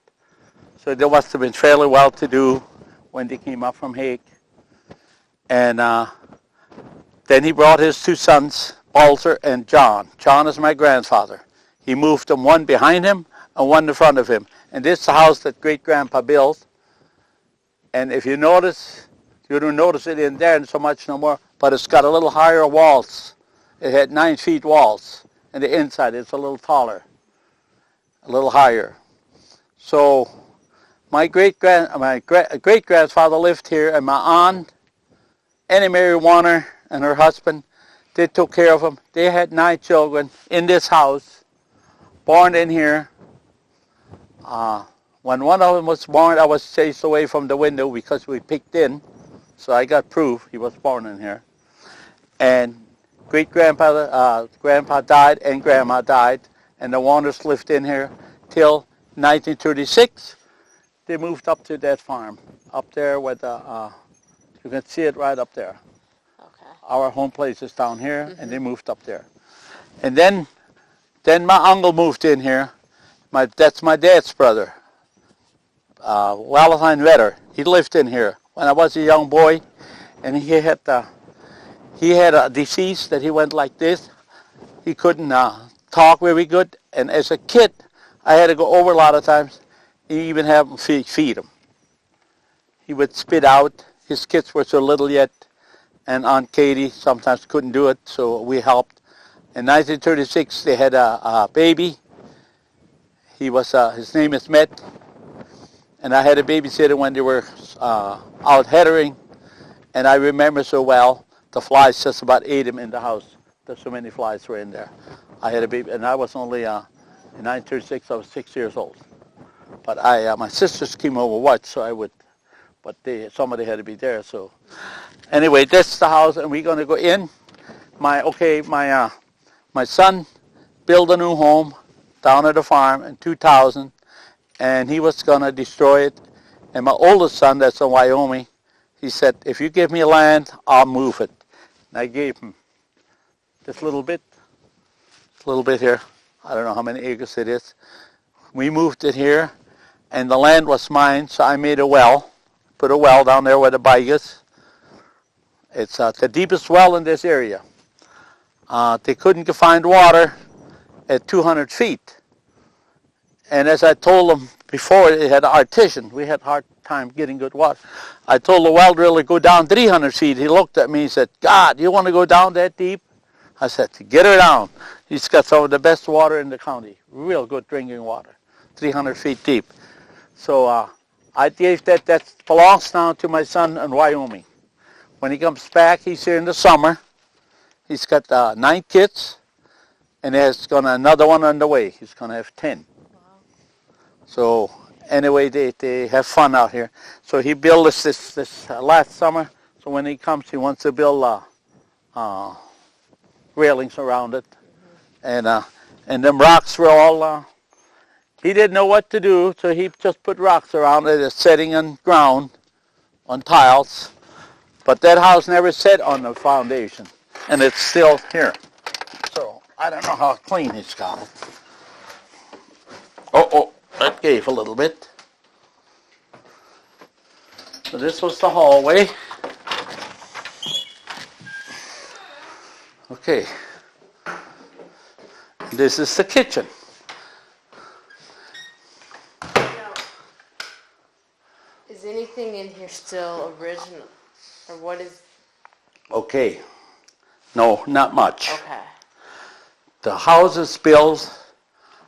So they must have been fairly well-to-do when they came up from Hague. And then he brought his two sons, Walter and John. John is my grandfather. He moved them, one behind him and one in front of him. And this is the house that great-grandpa built. And if you notice, you don't notice it in there so much no more, but it's got a little higher walls. It had 9 feet walls. And the inside it's a little taller, a little higher. So my great-grandfather lived here, and my aunt, Annie Mary Warner, and her husband, they took care of him. They had 9 children in this house, born in here. When one of them was born, I was chased away from the window because we peeked in. So I got proof he was born in here. And grandpa died and grandma died, and the Warners lived in here till 1936. They moved up to that farm, up there where you can see it right up there. Okay. Our home place is down here, and they moved up there. And then my uncle moved in here. That's my dad's brother, Valentine Vetter. He lived in here when I was a young boy, and he had a disease that he went like this. He couldn't talk very good, and as a kid, I had to go over a lot of times. He even have him feed him. He would spit out. His kids were so little yet, and Aunt Katie sometimes couldn't do it, so we helped. In 1936, they had a baby. His name is Met, and I had a babysitter when they were out herring, and I remember so well, the flies just about ate him in the house. There's so many flies were in there. I had a baby, and I was only, in 1936, I was 6 years old. But my sisters came over to watch, so I would, but somebody had to be there, so. Anyway, that's the house, and we're going to go in. My son built a new home down at the farm in 2000, and he was going to destroy it. And my oldest son, that's in Wyoming, he said, if you give me land, I'll move it. And I gave him this little bit here. I don't know how many acres it is. We moved it here, and the land was mine, so I made a well, put a well down there where the bike is. It's the deepest well in this area. They couldn't find water at 200 feet. And as I told them before, it had artesian. We had a hard time getting good water. I told the well driller to go down 300 feet. He looked at me and said, God, you want to go down that deep? I said, get her down. He's got some of the best water in the county. Real good drinking water. 300 feet deep. So I gave that belongs now to my son in Wyoming. When he comes back, he's here in the summer. He's got 9 kids, and there's another one on the way. He's going to have 10. Wow. So anyway, they have fun out here. So he built this last summer. So when he comes, he wants to build railings around it. And them rocks were all, he didn't know what to do, so he just put rocks around it, setting on ground, on tiles. But that house never set on the foundation, and it's still here. So I don't know how clean he's got it. Oh, that gave a little bit. So this was the hallway. Okay. This is the kitchen. Now, is anything in here still original? Or what is... Okay. No, not much. Okay. The house is built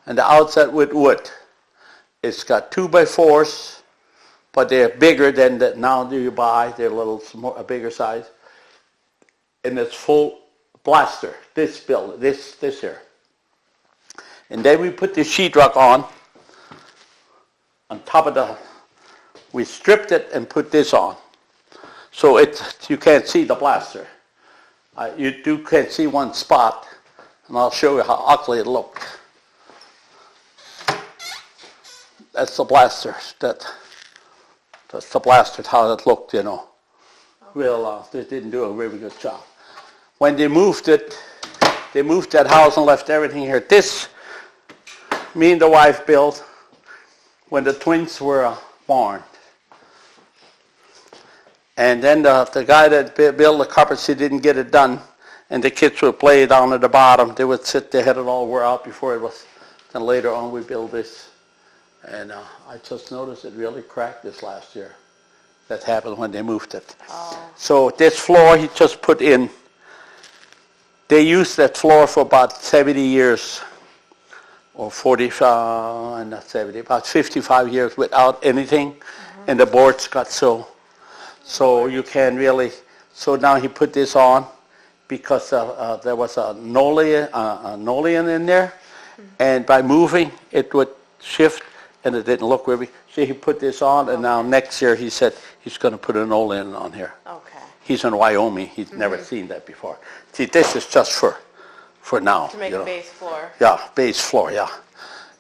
and the outside with wood. It's got 2x4s, but they're bigger than that now you buy. They're a little a bigger size. And it's full plaster, this building, this here. And then we put the sheetrock on top of the, we stripped it and put this on. So you can't see the plaster. You can't see one spot, and I'll show you how ugly it looked. That's the plaster. That's the plaster, how it looked, you know. Well, they didn't do a very good job. When they moved it, they moved that house and left everything here. This, me and the wife built when the twins were born. And then the guy that built the carpets, he didn't get it done. And the kids would play down at the bottom. They would sit, they had it all wore out before it was. Then later on we built this. And I just noticed it really cracked this last year. That happened when they moved it. Oh. So this floor he just put in. They used that floor for about 70 years. Or 40, not 70, about 55 years without anything. Mm-hmm. And the boards got so you can really, so now he put this on because there was a Nolian in there, and by moving it would shift and it didn't look very, so he put this on, and now next year he said he's going to put a Nolian on here. Okay. He's in Wyoming, he's never seen that before. See, this is just for now. To make a base floor. Yeah, base floor, yeah.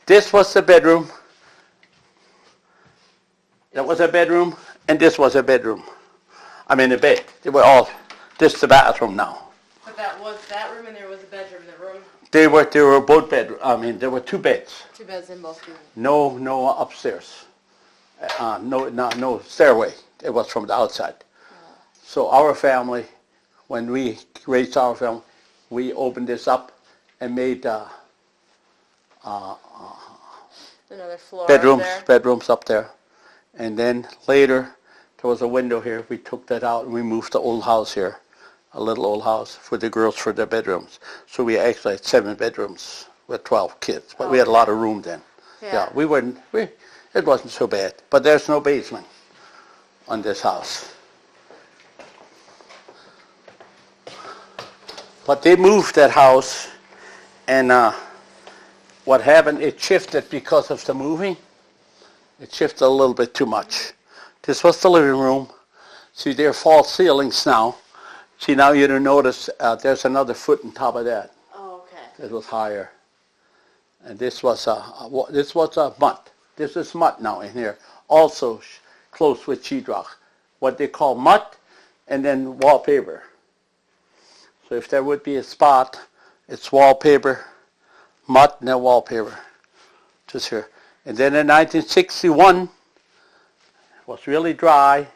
This was the bedroom. That was a bedroom, and this was a bedroom. I mean, a bed. They were all, this is the bathroom now. But that was that room, and there was a bedroom in the room? They were both bedrooms. I mean, there were 2 beds. 2 beds in both rooms? No upstairs. No stairway. It was from the outside. So our family, when we raised our family, we opened this up and made another floor bedrooms up there. And then later, there was a window here. We took that out and we moved the old house here, a little old house for the girls for their bedrooms. So we actually had 7 bedrooms with 12 kids, but we had a lot of room then. Yeah, it wasn't so bad. But there's no basement on this house. But they moved that house, and what happened, it shifted because of the moving. It shifted a little bit too much. This was the living room. See, there are false ceilings now. See, now you don't notice there's another foot on top of that. Oh, okay. It was higher. And this was a mutt. This is mutt now in here. Also close with sheetrock. What they call mutt, and then wallpaper. So if there would be a spot, it's wallpaper, mutt, and then wallpaper. Just here. And then in 1961, it was really dry.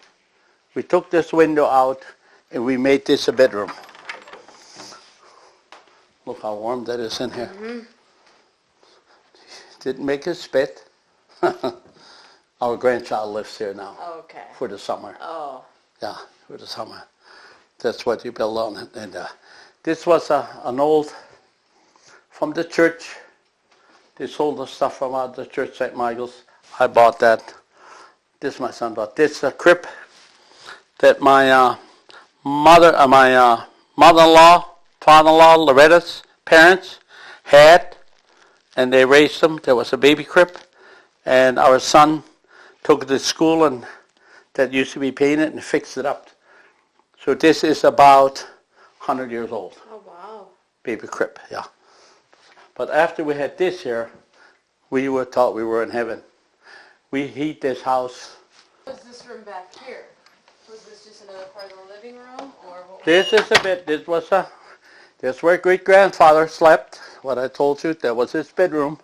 We took this window out and we made this a bedroom. Look how warm that is in here. Mm-hmm. Didn't make it spit. Our grandchild lives here now. Oh, okay. For the summer. Oh. Yeah, for the summer. That's what you build on. And this was an old, from the church. They sold the stuff from out the church, St. Michael's. I bought that. This my son bought. This is a crib that my mother-in-law, father-in-law, Loretta's parents had, and they raised them. There was a baby crib, and our son took it to school, and that used to be painted, and fixed it up. So this is about 100 years old. Oh, wow. Baby crib, yeah. But after we had this here, we were thought we were in heaven. We heat this house. What was this room back here? Was this just another part of the living room, or what? This is a bit. This where great-grandfather slept. What I told you, that was his bedroom,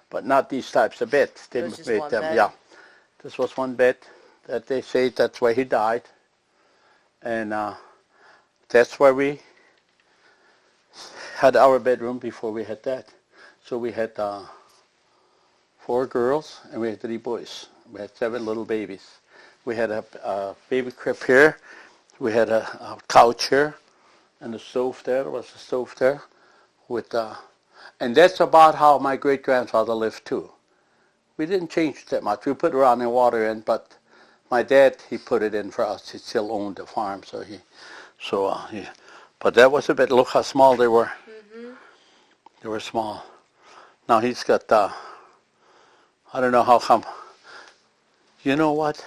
but not these types of beds. They just made one them. bed? Yeah, this was one bed that they say that's where he died, and that's where we had our bedroom before we had that. So we had 4 girls and we had 3 boys. We had 7 little babies. We had a baby crib here We had a couch here and a stove there. There was a stove there with, and that's about how my great-grandfather lived too. We didn't change that much. We put running water in, but my dad, he put it in for us. He still owned the farm, but that was a bit, look how small they were. Mm-hmm. They were small. Now he's got, I don't know how come. You know what?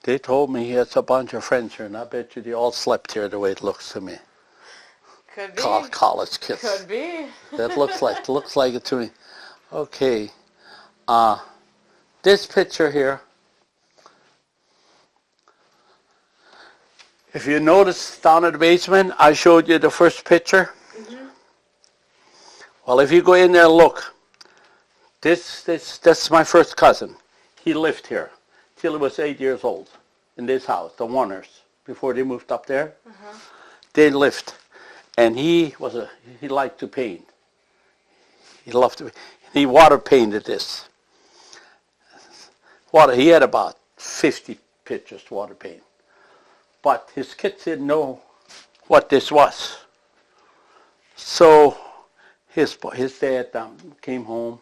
They told me he has a bunch of friends here, and I bet you they all slept here the way it looks to me. Could be. College kids. Could be. That looks like it to me. Okay. This picture here, if you notice down in the basement, I showed you the first picture. Mm-hmm. Well, if you go in there and look, that's my first cousin. He lived here till he was 8 years old in this house, the Warners, before they moved up there. Uh-huh. They lived, and he liked to paint. He loved to. He water painted this. He had about 50 pictures to water paint. But his kids didn't know what this was. So his dad came home,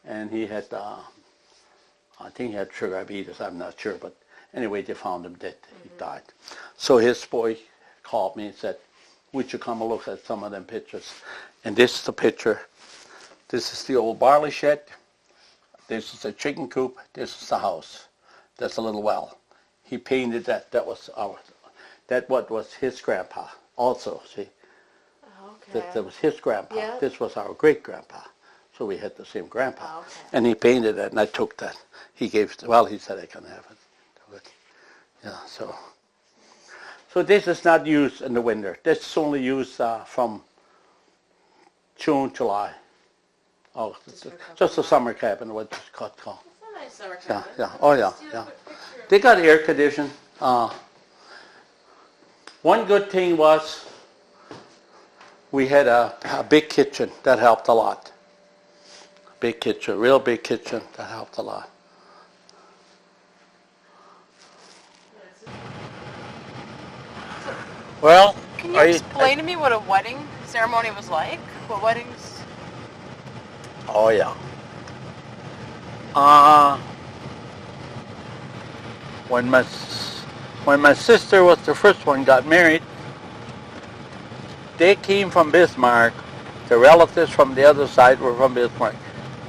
and he had, I think he had sugar diabetes, I'm not sure, but anyway, they found him dead. He died. So his boy called me and said, would you come and look at some of them pictures? And this is the picture. This is the old barley shed. This is the chicken coop. This is the house. That's a little well. He painted that. That was what was his grandpa also, see? Okay. That was his grandpa. Yeah. This was our great-grandpa. So we had the same grandpa. Oh, okay. And he painted it, and I took that. He said I can have it. Yeah, so this is not used in the winter. This is only used from June, July. Oh, just a summer cabin, what it's called. That's a nice summer Yeah, cabin. yeah, oh yeah, yeah. They got air conditioning. One good thing was we had a big kitchen. That helped a lot. Big kitchen, real big kitchen. That helped a lot. Well, Can you explain to me what a wedding ceremony was like? What weddings? Oh yeah. When my sister was the first one got married, they came from Bismarck. The relatives from the other side were from Bismarck.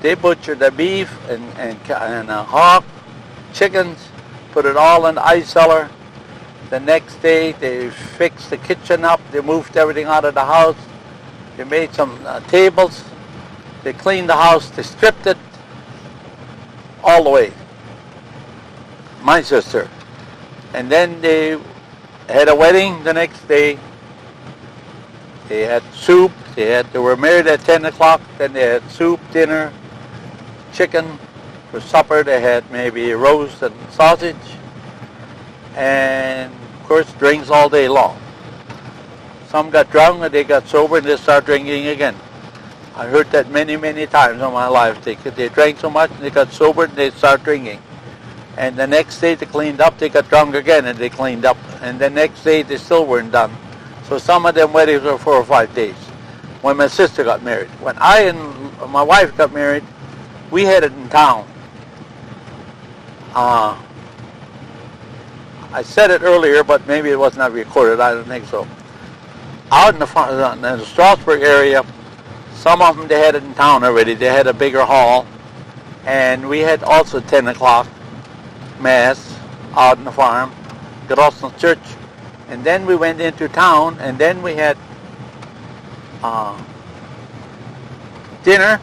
They butchered the beef and hog, chickens, put it all in the ice cellar. The next day they fixed the kitchen up. They moved everything out of the house. They made some tables. They cleaned the house, they stripped it all the way. My sister. And then they had a wedding the next day. They had soup. They were married at 10 o'clock. Then they had soup, dinner, chicken. For supper they had maybe roast and sausage. And of course drinks all day long. Some got drunk and they got sober and they started drinking again. I heard that many, many times in my life. They drank so much and they got sober and they started drinking. And the next day they cleaned up, they got drunk again and they cleaned up. And the next day they still weren't done. So some of them weddings were 4 or 5 days. When my sister got married. When I and my wife got married, we had it in town. I said it earlier, but maybe it was not recorded. I don't think so. Out in the Strasbourg area, some of them, they had it in town already. They had a bigger hall. And we had also 10 o'clock mass out in the farm, Grossen Church. And then we went into town, and then we had dinner,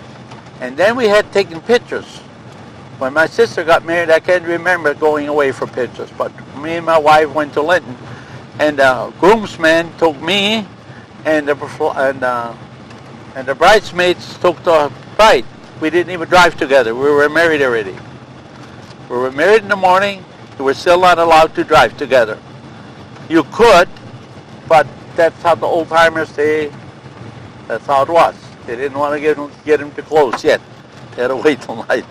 and then we had taken pictures. When my sister got married, I can't remember going away for pictures, but me and my wife went to Linton, and the groomsman took me, and the bridesmaids took the bride. We didn't even drive together. We were married already. We were married in the morning. We were still not allowed to drive together. You could, but that's how the old-timers say, that's how it was. They didn't want to get him too close yet. They had to wait till night.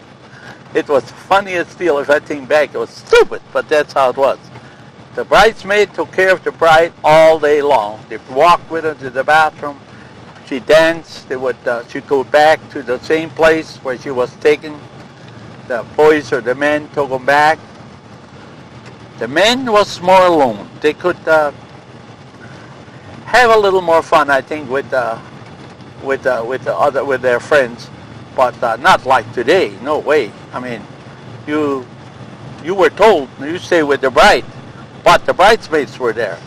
It was the funniest deal. If I think back, it was stupid, but that's how it was. The bridesmaid took care of the bride all day long. They walked with her to the bathroom. She danced. She'd go back to the same place where she was taken. The boys or the men took them back. The men was more alone. They could have a little more fun, I think, with their friends, but not like today. No way. I mean, you were told you stay with the bride, but the bridesmaids were there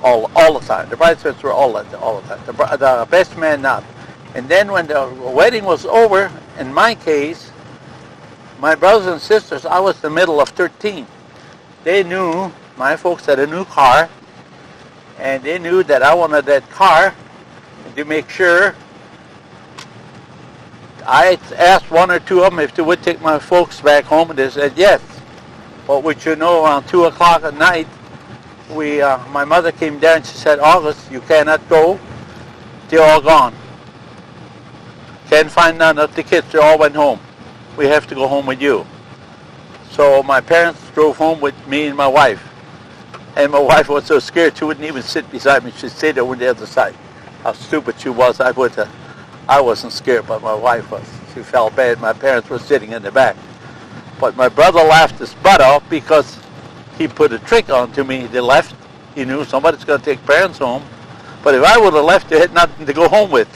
all the time. The bridesmaids were all the time. The best man not. And then when the wedding was over, in my case, my brothers and sisters, I was the middle of 13. They knew, my folks had a new car, and they knew that I wanted that car. To make sure, I asked one or two of them if they would take my folks back home, and they said yes. But which you know, around 2 o'clock at night, my mother came down and she said, August, you cannot go. They're all gone. Can't find none of the kids. They all went home. We have to go home with you. So my parents drove home with me and my wife. And my wife was so scared she wouldn't even sit beside me. She'd stay there on the other side. How stupid she was. I wasn't scared, but my wife was. She felt bad. My parents were sitting in the back. But my brother laughed his butt off because he put a trick on to me. They left. He knew somebody's going to take parents home. But if I would have left, they had nothing to go home with.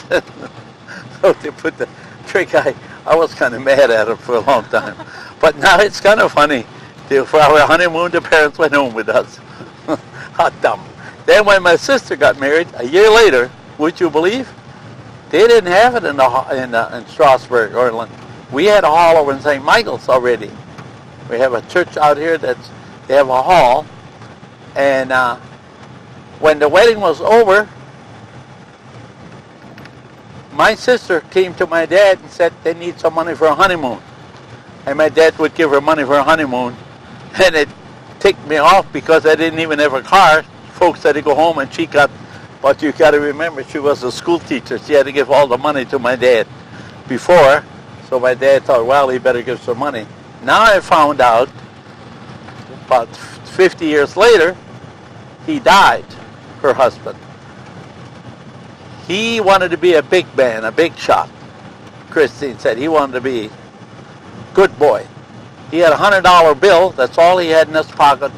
So they put the trick. I was kind of mad at him for a long time. But now it's kind of funny. For our honeymoon, the parents went home with us. How dumb. Then when my sister got married, a year later, would you believe? They didn't have it in Strasbourg, Ireland. We had a hall over in St. Michael's already. We have a church out here they have a hall. And when the wedding was over, my sister came to my dad and said they need some money for a honeymoon. And my dad would give her money for a honeymoon. And it ticked me off because I didn't even have a car. Folks had to go home and she got, but you got to remember she was a school teacher. She had to give all the money to my dad before. So my dad thought, well, he better give some money. Now I found out, about 50 years later, he died, her husband. He wanted to be a big man, a big shot. Christine said he wanted to be a good boy. He had a $100 bill. That's all he had in his pocket.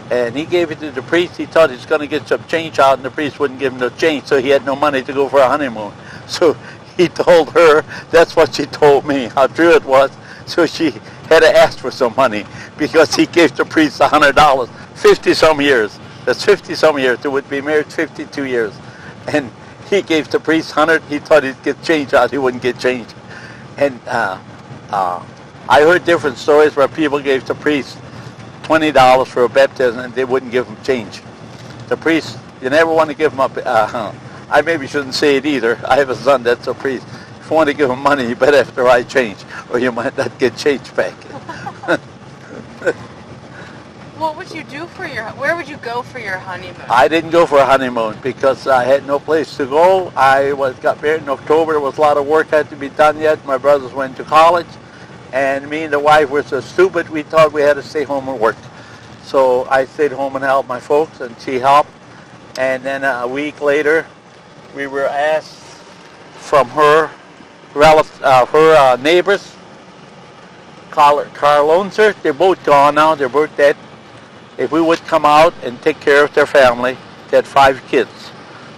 And he gave it to the priest. He thought he was going to get some change out, and the priest wouldn't give him no change, so he had no money to go for a honeymoon. So he told her, that's what she told me, how true it was. So she had to ask for some money because he gave the priest $100, 50-some years. That's 50-some years. They would be married 52 years. And he gave the priest 100. He thought he'd get change out. He wouldn't get change. And I heard different stories where people gave the priest $20 for a baptism and they wouldn't give him change. The priest, you never want to give him up. I maybe shouldn't say it either. I have a son that's a priest. If you want to give him money, you better have the right change, or you might not get change back. What would you do where would you go for your honeymoon? I didn't go for a honeymoon because I had no place to go. I got married in October. There was a lot of work had to be done yet. My brothers went to college. And me and the wife were so stupid, we thought we had to stay home and work. So I stayed home and helped my folks, and she helped. And then a week later, we were asked from her neighbors, Carl Unser, they're both gone now, they're both dead, if we would come out and take care of their family. They had 5 kids.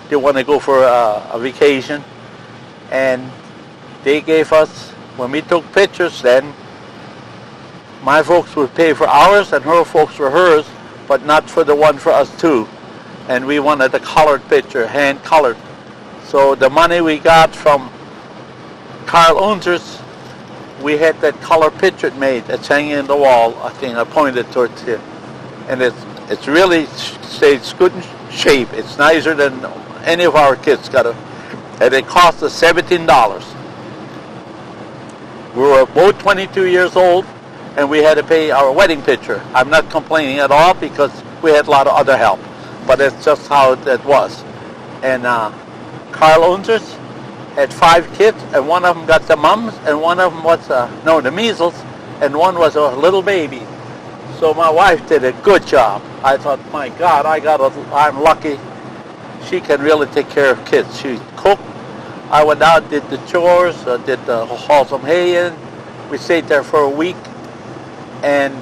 They want to go for a vacation. And they gave us, when we took pictures then, my folks would pay for ours and her folks for hers, but not for the one for us too. And we wanted a colored picture, hand colored. So the money we got from Carl Unser's, we had that color picture made that's hanging in the wall. I think I pointed towards it. And it's really stays good in shape. It's nicer than any of our kids got it. And it cost us $17. We were both 22 years old, and we had to pay our wedding picture. I'm not complaining at all because we had a lot of other help, but it's just how that was. And Carl Unser's had 5 kids, and one of them got the mumps, and one of them was, the measles, and one was a little baby. So my wife did a good job. I thought, my God, I'm lucky. She can really take care of kids. She cooked. I went out, did the chores, haul some hay in. We stayed there for a week. And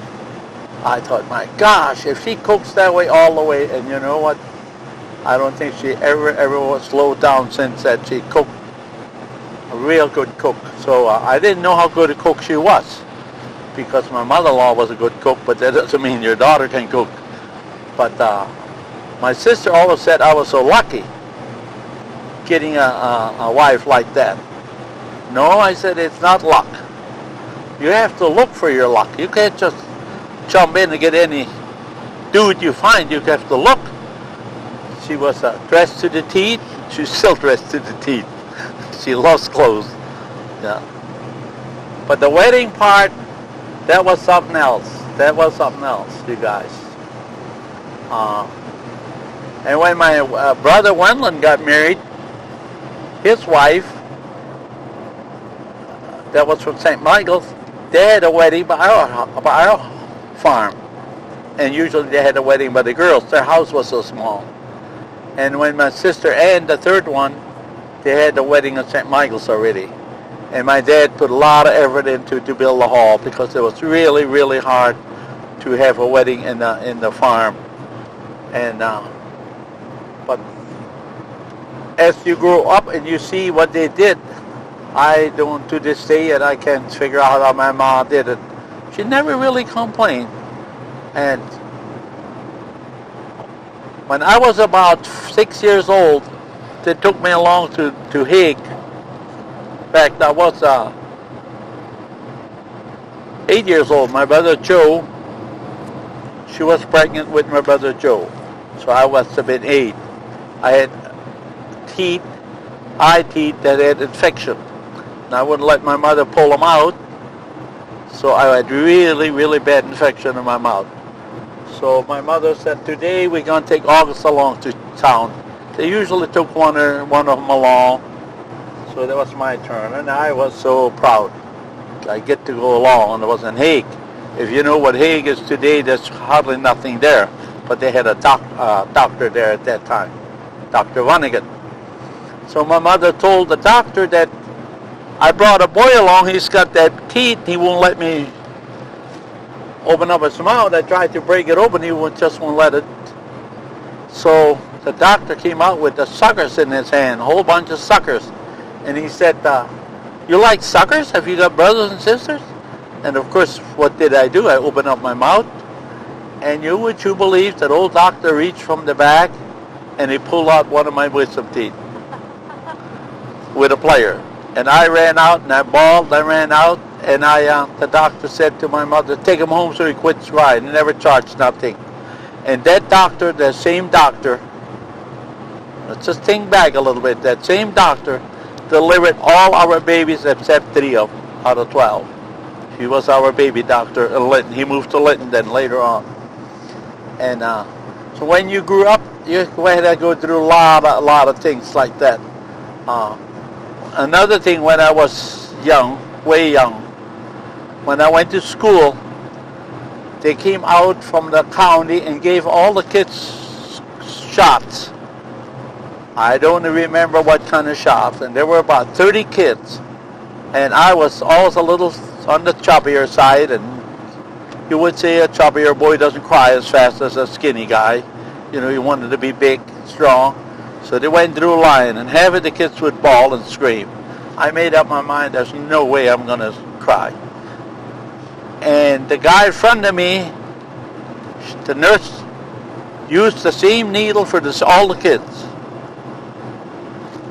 I thought, my gosh, if she cooks that way all the way, and you know what? I don't think she ever was slowed down since that. She cooked a real good cook. So I didn't know how good a cook she was, because my mother-in-law was a good cook, but that doesn't mean your daughter can cook. But my sister always said I was so lucky getting a wife like that. No, I said, it's not luck. You have to look for your luck. You can't just jump in and get any dude you find. You have to look. She was dressed to the teeth. She's still dressed to the teeth. She loves clothes. Yeah. But the wedding part, that was something else. That was something else, you guys. And when my brother Wendland got married, his wife, that was from St. Michael's, they had a wedding by our farm. And usually they had a wedding by the girls. Their house was so small. And when my sister Ann, the third one, they had the wedding at St. Michael's already. And my dad put a lot of effort into to build the hall, because it was really, really hard to have a wedding in the farm. And but as you grow up and you see what they did, I don't to this day, and I can't figure out how my mom did it. She never really complained. And when I was about 6 years old, they took me along to Hague. In fact, I was 8 years old. My brother Joe, she was pregnant with my brother Joe. So I was about 8. I had eye teeth that had infection. And I wouldn't let my mother pull them out. So I had really, really bad infection in my mouth. So my mother said, today we're going to take August along to town. They usually took one of them along. So that was my turn, and I was so proud. I get to go along, and it was in Hague. If you know what Hague is today, there's hardly nothing there. But they had a doctor there at that time, Dr. Vonnegut. So my mother told the doctor that I brought a boy along. He's got that teeth. He won't let me open up his mouth. I tried to break it open. He just won't let it. So the doctor came out with the suckers in his hand, a whole bunch of suckers. And he said, you like suckers? Have you got brothers and sisters? And of course, what did I do? I opened up my mouth. And would you believe that old doctor reached from the back and he pulled out one of my wisdom teeth with a plier. And I ran out and I bawled. I ran out, and the doctor said to my mother, take him home so he quits crying. He never charged nothing. And that doctor, the same doctor, let's just think back a little bit, that same doctor delivered all our babies except 3 of them out of 12. He was our baby doctor in Linton. He moved to Linton then later on. And so when you grew up, you had to go through a lot of things like that. Another thing, when I was young, way young, when I went to school, they came out from the county and gave all the kids shots. I don't remember what kind of shots, and there were about 30 kids. And I was always a little on the chubbier side, and you would say a chubbier boy doesn't cry as fast as a skinny guy. You know, he wanted to be big, strong. So they went through a line, and half of the kids would bawl and scream. I made up my mind, there's no way I'm going to cry. And the guy in front of me, the nurse, used the same needle for all the kids.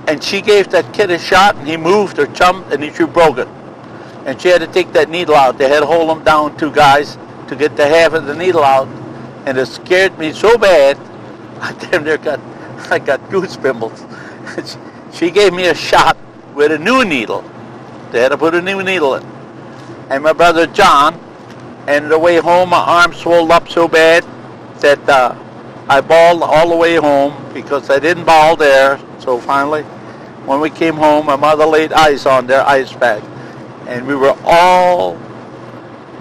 And she gave that kid a shot, and he moved or jumped, and she broke it. And she had to take that needle out. They had to hold them down, 2 guys, to get the half of the needle out. And it scared me so bad, I damn near got goose pimples. She gave me a shot with a new needle. They had to put a new needle in. And my brother John, and the way home, my arm swelled up so bad that I bawled all the way home because I didn't bawl there. So finally, when we came home, my mother laid ice on their ice pack. And we were all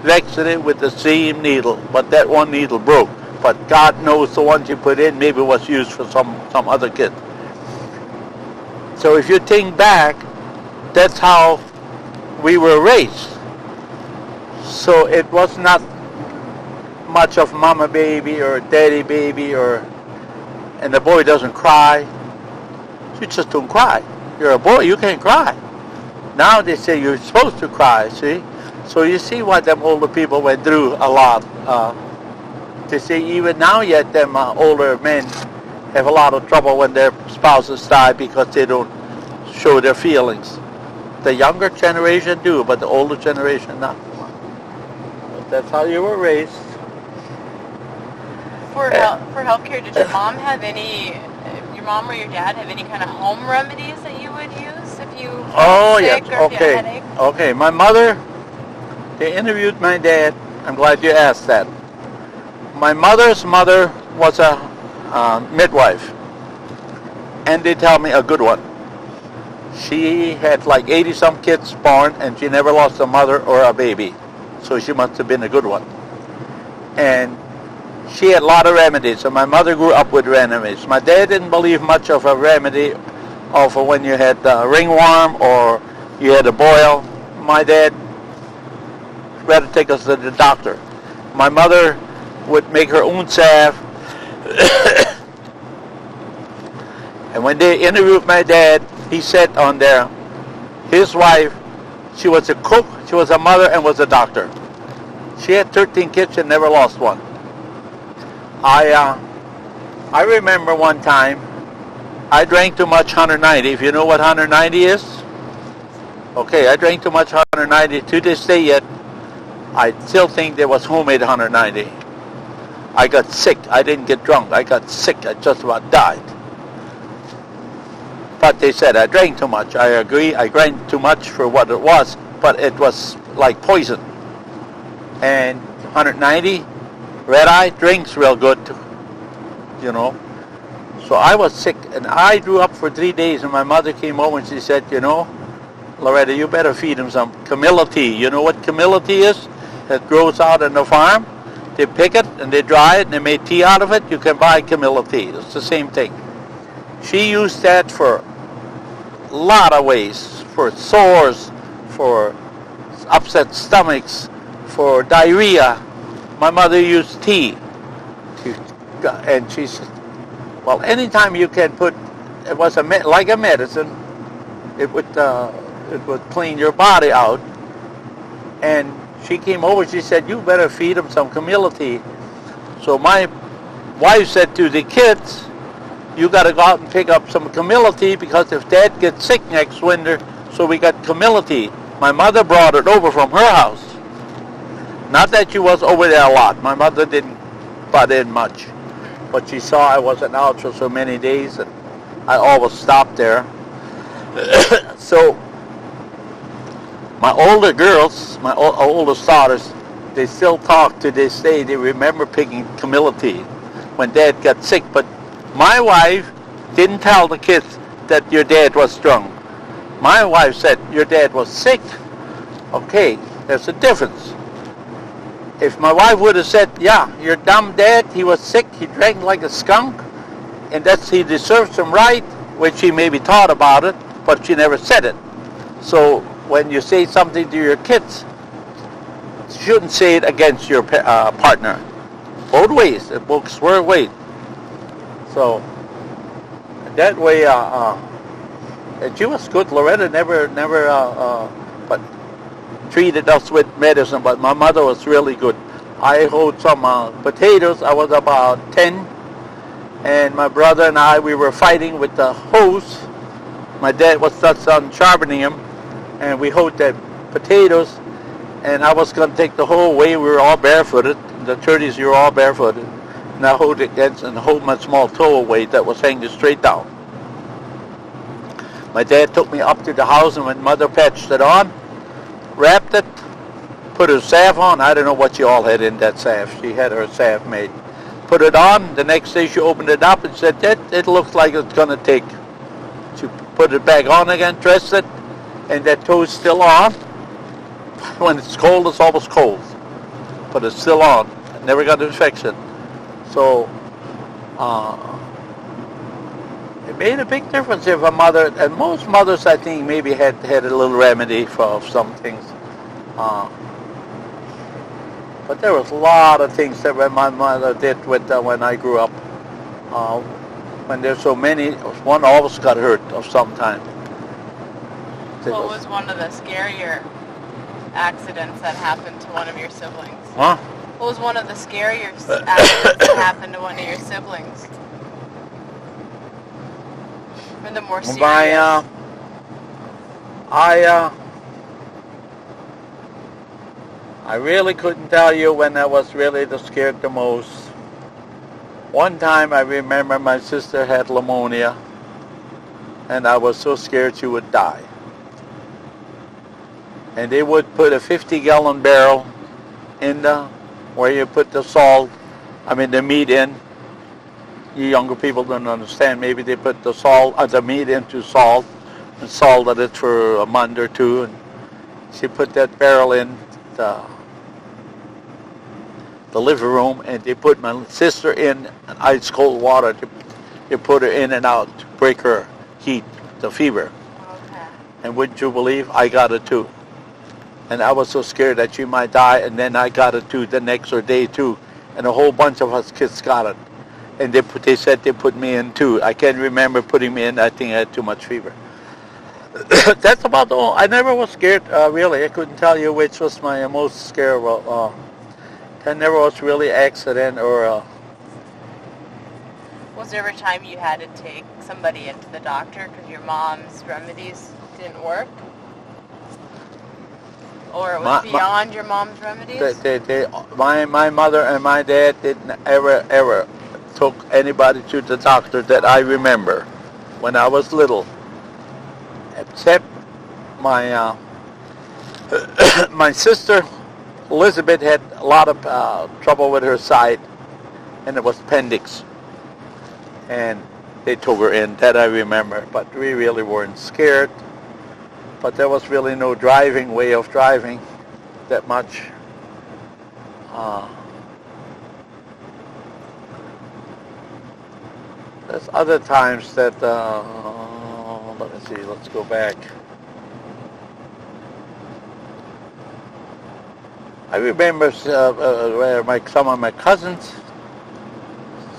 vexing it with the same needle, but that one needle broke. But God knows the ones you put in maybe was used for some other kid. So if you think back, that's how we were raised. So it was not much of mama baby or daddy baby, and the boy doesn't cry. You just don't cry. You're a boy, you can't cry. Now they say you're supposed to cry, see? So you see what them older people went through a lot. They say even now yet them older men have a lot of trouble when their spouses die because they don't show their feelings. The younger generation do, but the older generation not. But that's how you were raised. For healthcare, did your mom have any? Your mom or your dad have any kind of home remedies that you would use if you were sick or if you had a headache? Okay. My mother. They interviewed my dad. I'm glad you asked that. My mother's mother was a midwife, and they tell me a good one. She had like 80-some kids born, and she never lost a mother or a baby. So she must have been a good one. And she had a lot of remedies, so my mother grew up with remedies. My dad didn't believe much of a remedy of when you had ringworm or you had a boil. My dad rather take us to the doctor. My mother would make her own salve. And when they interviewed my dad, he said on there, his wife, she was a cook, she was a mother, and was a doctor. She had 13 kids and never lost one. I remember one time, I drank too much 190. If you know what 190 is? Okay, I drank too much 190. To this day yet, I still think there was homemade 190. I got sick. I didn't get drunk. I got sick. I just about died. But they said I drank too much. I agree. I drank too much for what it was, but it was like poison. And 190, red eye, drinks real good, you know. So I was sick, and I grew up for 3 days, and my mother came home and she said, you know, Loretta, you better feed him some Camilla tea. You know what Camilla tea is? It grows out on the farm. They pick it, and they dry it, and they make tea out of it. You can buy Camilla tea. It's the same thing. She used that for a lot of ways, for sores, for upset stomachs, for diarrhea. My mother used tea. And she said, well, anytime you can put, it was like a medicine, it would clean your body out. And she came over, she said, you better feed him some Camilla tea. So my wife said to the kids, you got to go out and pick up some Camilla tea because if Dad gets sick next winter, so we got Camilla tea. My mother brought it over from her house. Not that she was over there a lot. My mother didn't butt in much. But she saw I wasn't out for so many days, and I always stopped there. So my older girls, my oldest daughters, they still talk to this day. They remember picking Camilla tea when Dad got sick. But my wife didn't tell the kids that your dad was drunk. My wife said, your dad was sick. Okay, there's a difference. If my wife would have said, yeah, your dumb dad, he was sick, he drank like a skunk, and he deserves some right, which she maybe thought about it, but she never said it. So when you say something to your kids, you shouldn't say it against your partner. Both ways, it works both ways. So that way, and she was good. Loretta never, but treated us with medicine, but my mother was really good. I hoed some potatoes. I was about 10, and my brother and I, we were fighting with the hose. My dad was just on sharpening them, and we hoed the potatoes, and I was going to take the whole way. We were all barefooted. The 30s, you were all barefooted. And I hoed it against and hold my small toe away that was hanging straight down. My dad took me up to the house, and when Mother patched it on, wrapped it, put her salve on. I don't know what she all had in that salve. She had her salve made. Put it on. The next day she opened it up and said, it looks like it's going to take. She put it back on again, dressed it, and that toe's still on. When it's cold, it's almost cold. but it's still on. I never got an infection. So it made a big difference if a mother, and most mothers I think maybe had a little remedy for some things. Uh, but there was a lot of things that my mother did with when I grew up. Uh, when there's so many, one always got hurt of some time. What was one of the scarier accidents that happened to one of your siblings? Huh? What was one of the scarier accidents that happened to one of your siblings? Or the more serious? I really couldn't tell you when I was really scared the most. One time I remember my sister had pneumonia, and I was so scared she would die. And they would put a 50-gallon barrel in where you put the salt, the meat in. You younger people don't understand. Maybe they put the meat into salt and salted it for a month or two. And she put that barrel in the living room, and they put my sister in ice cold water. They put her in and out to break her heat, the fever. Okay. And wouldn't you believe, I got it too. And I was so scared that she might die, and then I got it too the next day too. And a whole bunch of us kids got it. And they said they put me in too. I can't remember putting me in. I think I had too much fever. That's about all. I never was scared, really. I couldn't tell you which was my most scare. I never was really accident or... Was there ever a time you had to take somebody into the doctor because your mom's remedies didn't work? Or it was beyond your mom's remedies? My mother and my dad didn't ever took anybody to the doctor that I remember when I was little, except my my sister Elizabeth had a lot of trouble with her side, and it was appendix, and they took her in. That I remember, but we really weren't scared. But there was really no way of driving that much. There's other times that, let me see, let's go back. I remember where some of my cousins,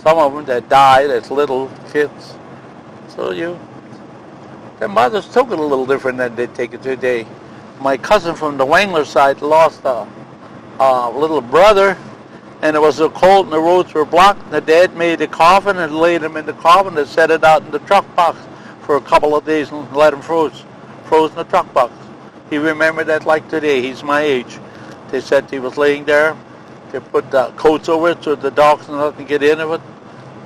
some of them that died as little kids. So their mothers took it a little different than they take it today. My cousin from the Wangler side lost a little brother, and it was so cold and the roads were blocked. The dad made a coffin and laid him in the coffin and set it out in the truck box for a couple of days and let him froze in the truck box. He remembered that like today. He's my age. They said he was laying there. They put coats over it so the dogs and nothing get in of it.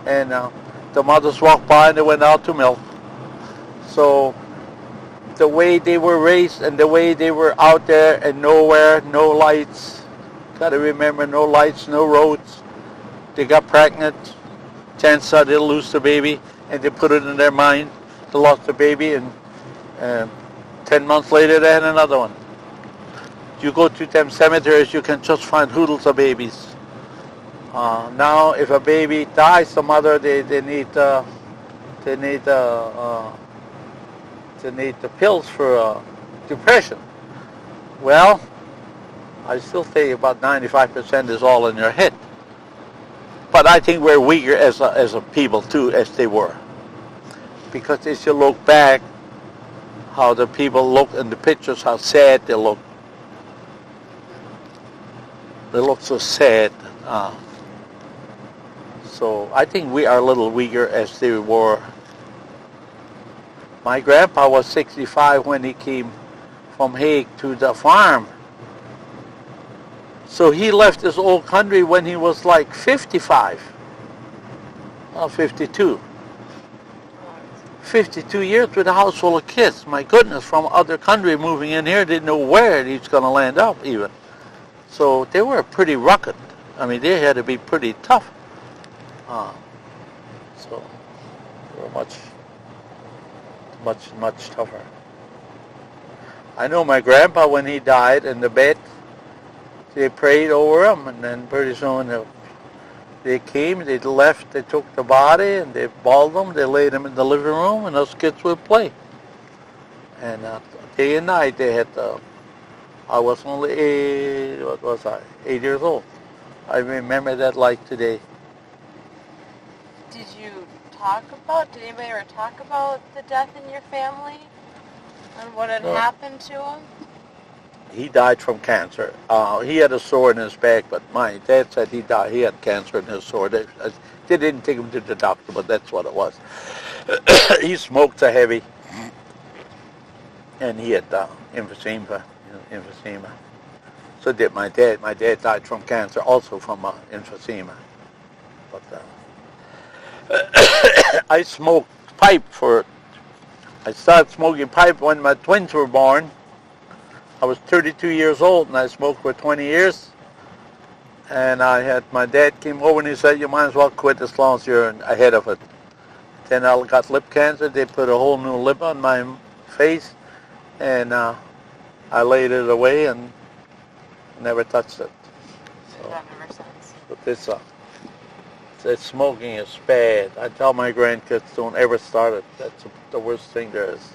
And the mothers walked by and they went out to milk. So the way they were raised and the way they were out there and nowhere, no lights. Got to remember, no lights, no roads. They got pregnant. Chances are they'll lose the baby, and they put it in their mind they lost the baby, and 10 months later they had another one. You go to them cemeteries, you can just find hoodles of babies. Now, if a baby dies, the mother they need the pills for depression. Well, I still say about 95% is all in your head. But I think we're weaker as a people too, as they were. Because as you look back, how the people look in the pictures, how sad they look. They look so sad. So I think we are a little weaker as they were. My grandpa was 65 when he came from Hague to the farm. So he left his old country when he was like 55. Well, 52. 52 years with a house full of kids. My goodness, from other country moving in here, didn't know where he's going to land up even. So they were pretty rugged. I mean, they had to be pretty tough. So they were much tougher. I know my grandpa, when he died in the bed, they prayed over him, and then pretty soon they came, they left, they took the body, and they balled them, they laid him in the living room, and us kids would play. And day and night they had I was only 8 years old. I remember that like today. Did anybody ever talk about the death in your family? And what had happened to him? He died from cancer. He had a sore in his back, but my dad said he died. He had cancer in his sore. They didn't take him to the doctor, but that's what it was. He smoked so heavy, and he had emphysema. So did my dad. My dad died from cancer, also from emphysema. But I smoked pipe I started smoking pipe when my twins were born. I was 32 years old, and I smoked for 20 years. And my dad came over and he said, you might as well quit as long as you're ahead of it. Then I got lip cancer. They put a whole new lip on my face, and I laid it away and never touched it. So done ever since. But this smoking is bad. I tell my grandkids, don't ever start it. That's the worst thing there is.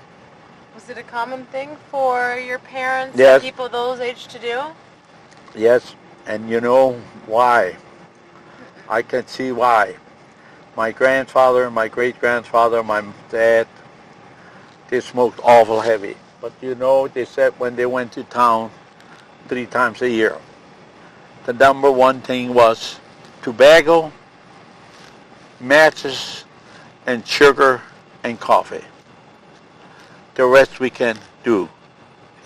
Was it a common thing for your parents Yes. and people those age to do? Yes, and you know why. I can see why. My grandfather, my great-grandfather, my dad, they smoked awful heavy. But you know, they said when they went to town 3 times a year, the number one thing was tobacco, matches, and sugar and coffee. The rest we can do.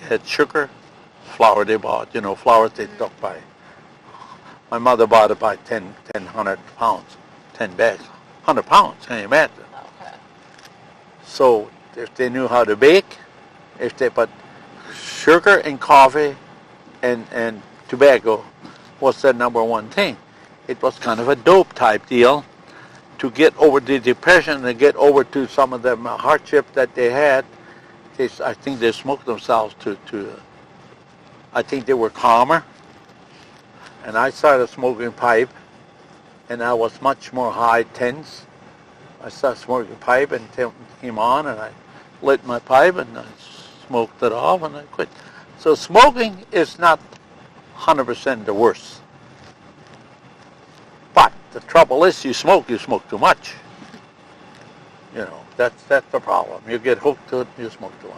They had sugar, flour they bought, flour they took by. My mother bought it by 100 pounds, 10 bags, 100 pounds, can you imagine? Okay. So if they knew how to bake, but sugar and coffee and tobacco was the number one thing. It was kind of a dope type deal to get over the depression and get over to some of the hardship that they had. I think they smoked themselves I think they were calmer. And I started smoking pipe, and I was much more high tense. I started smoking pipe and came on, and I lit my pipe and I smoked it off and I quit. So smoking is not 100% the worst. But the trouble is you smoke too much. That's the problem. You get hooked to it, you smoke too much.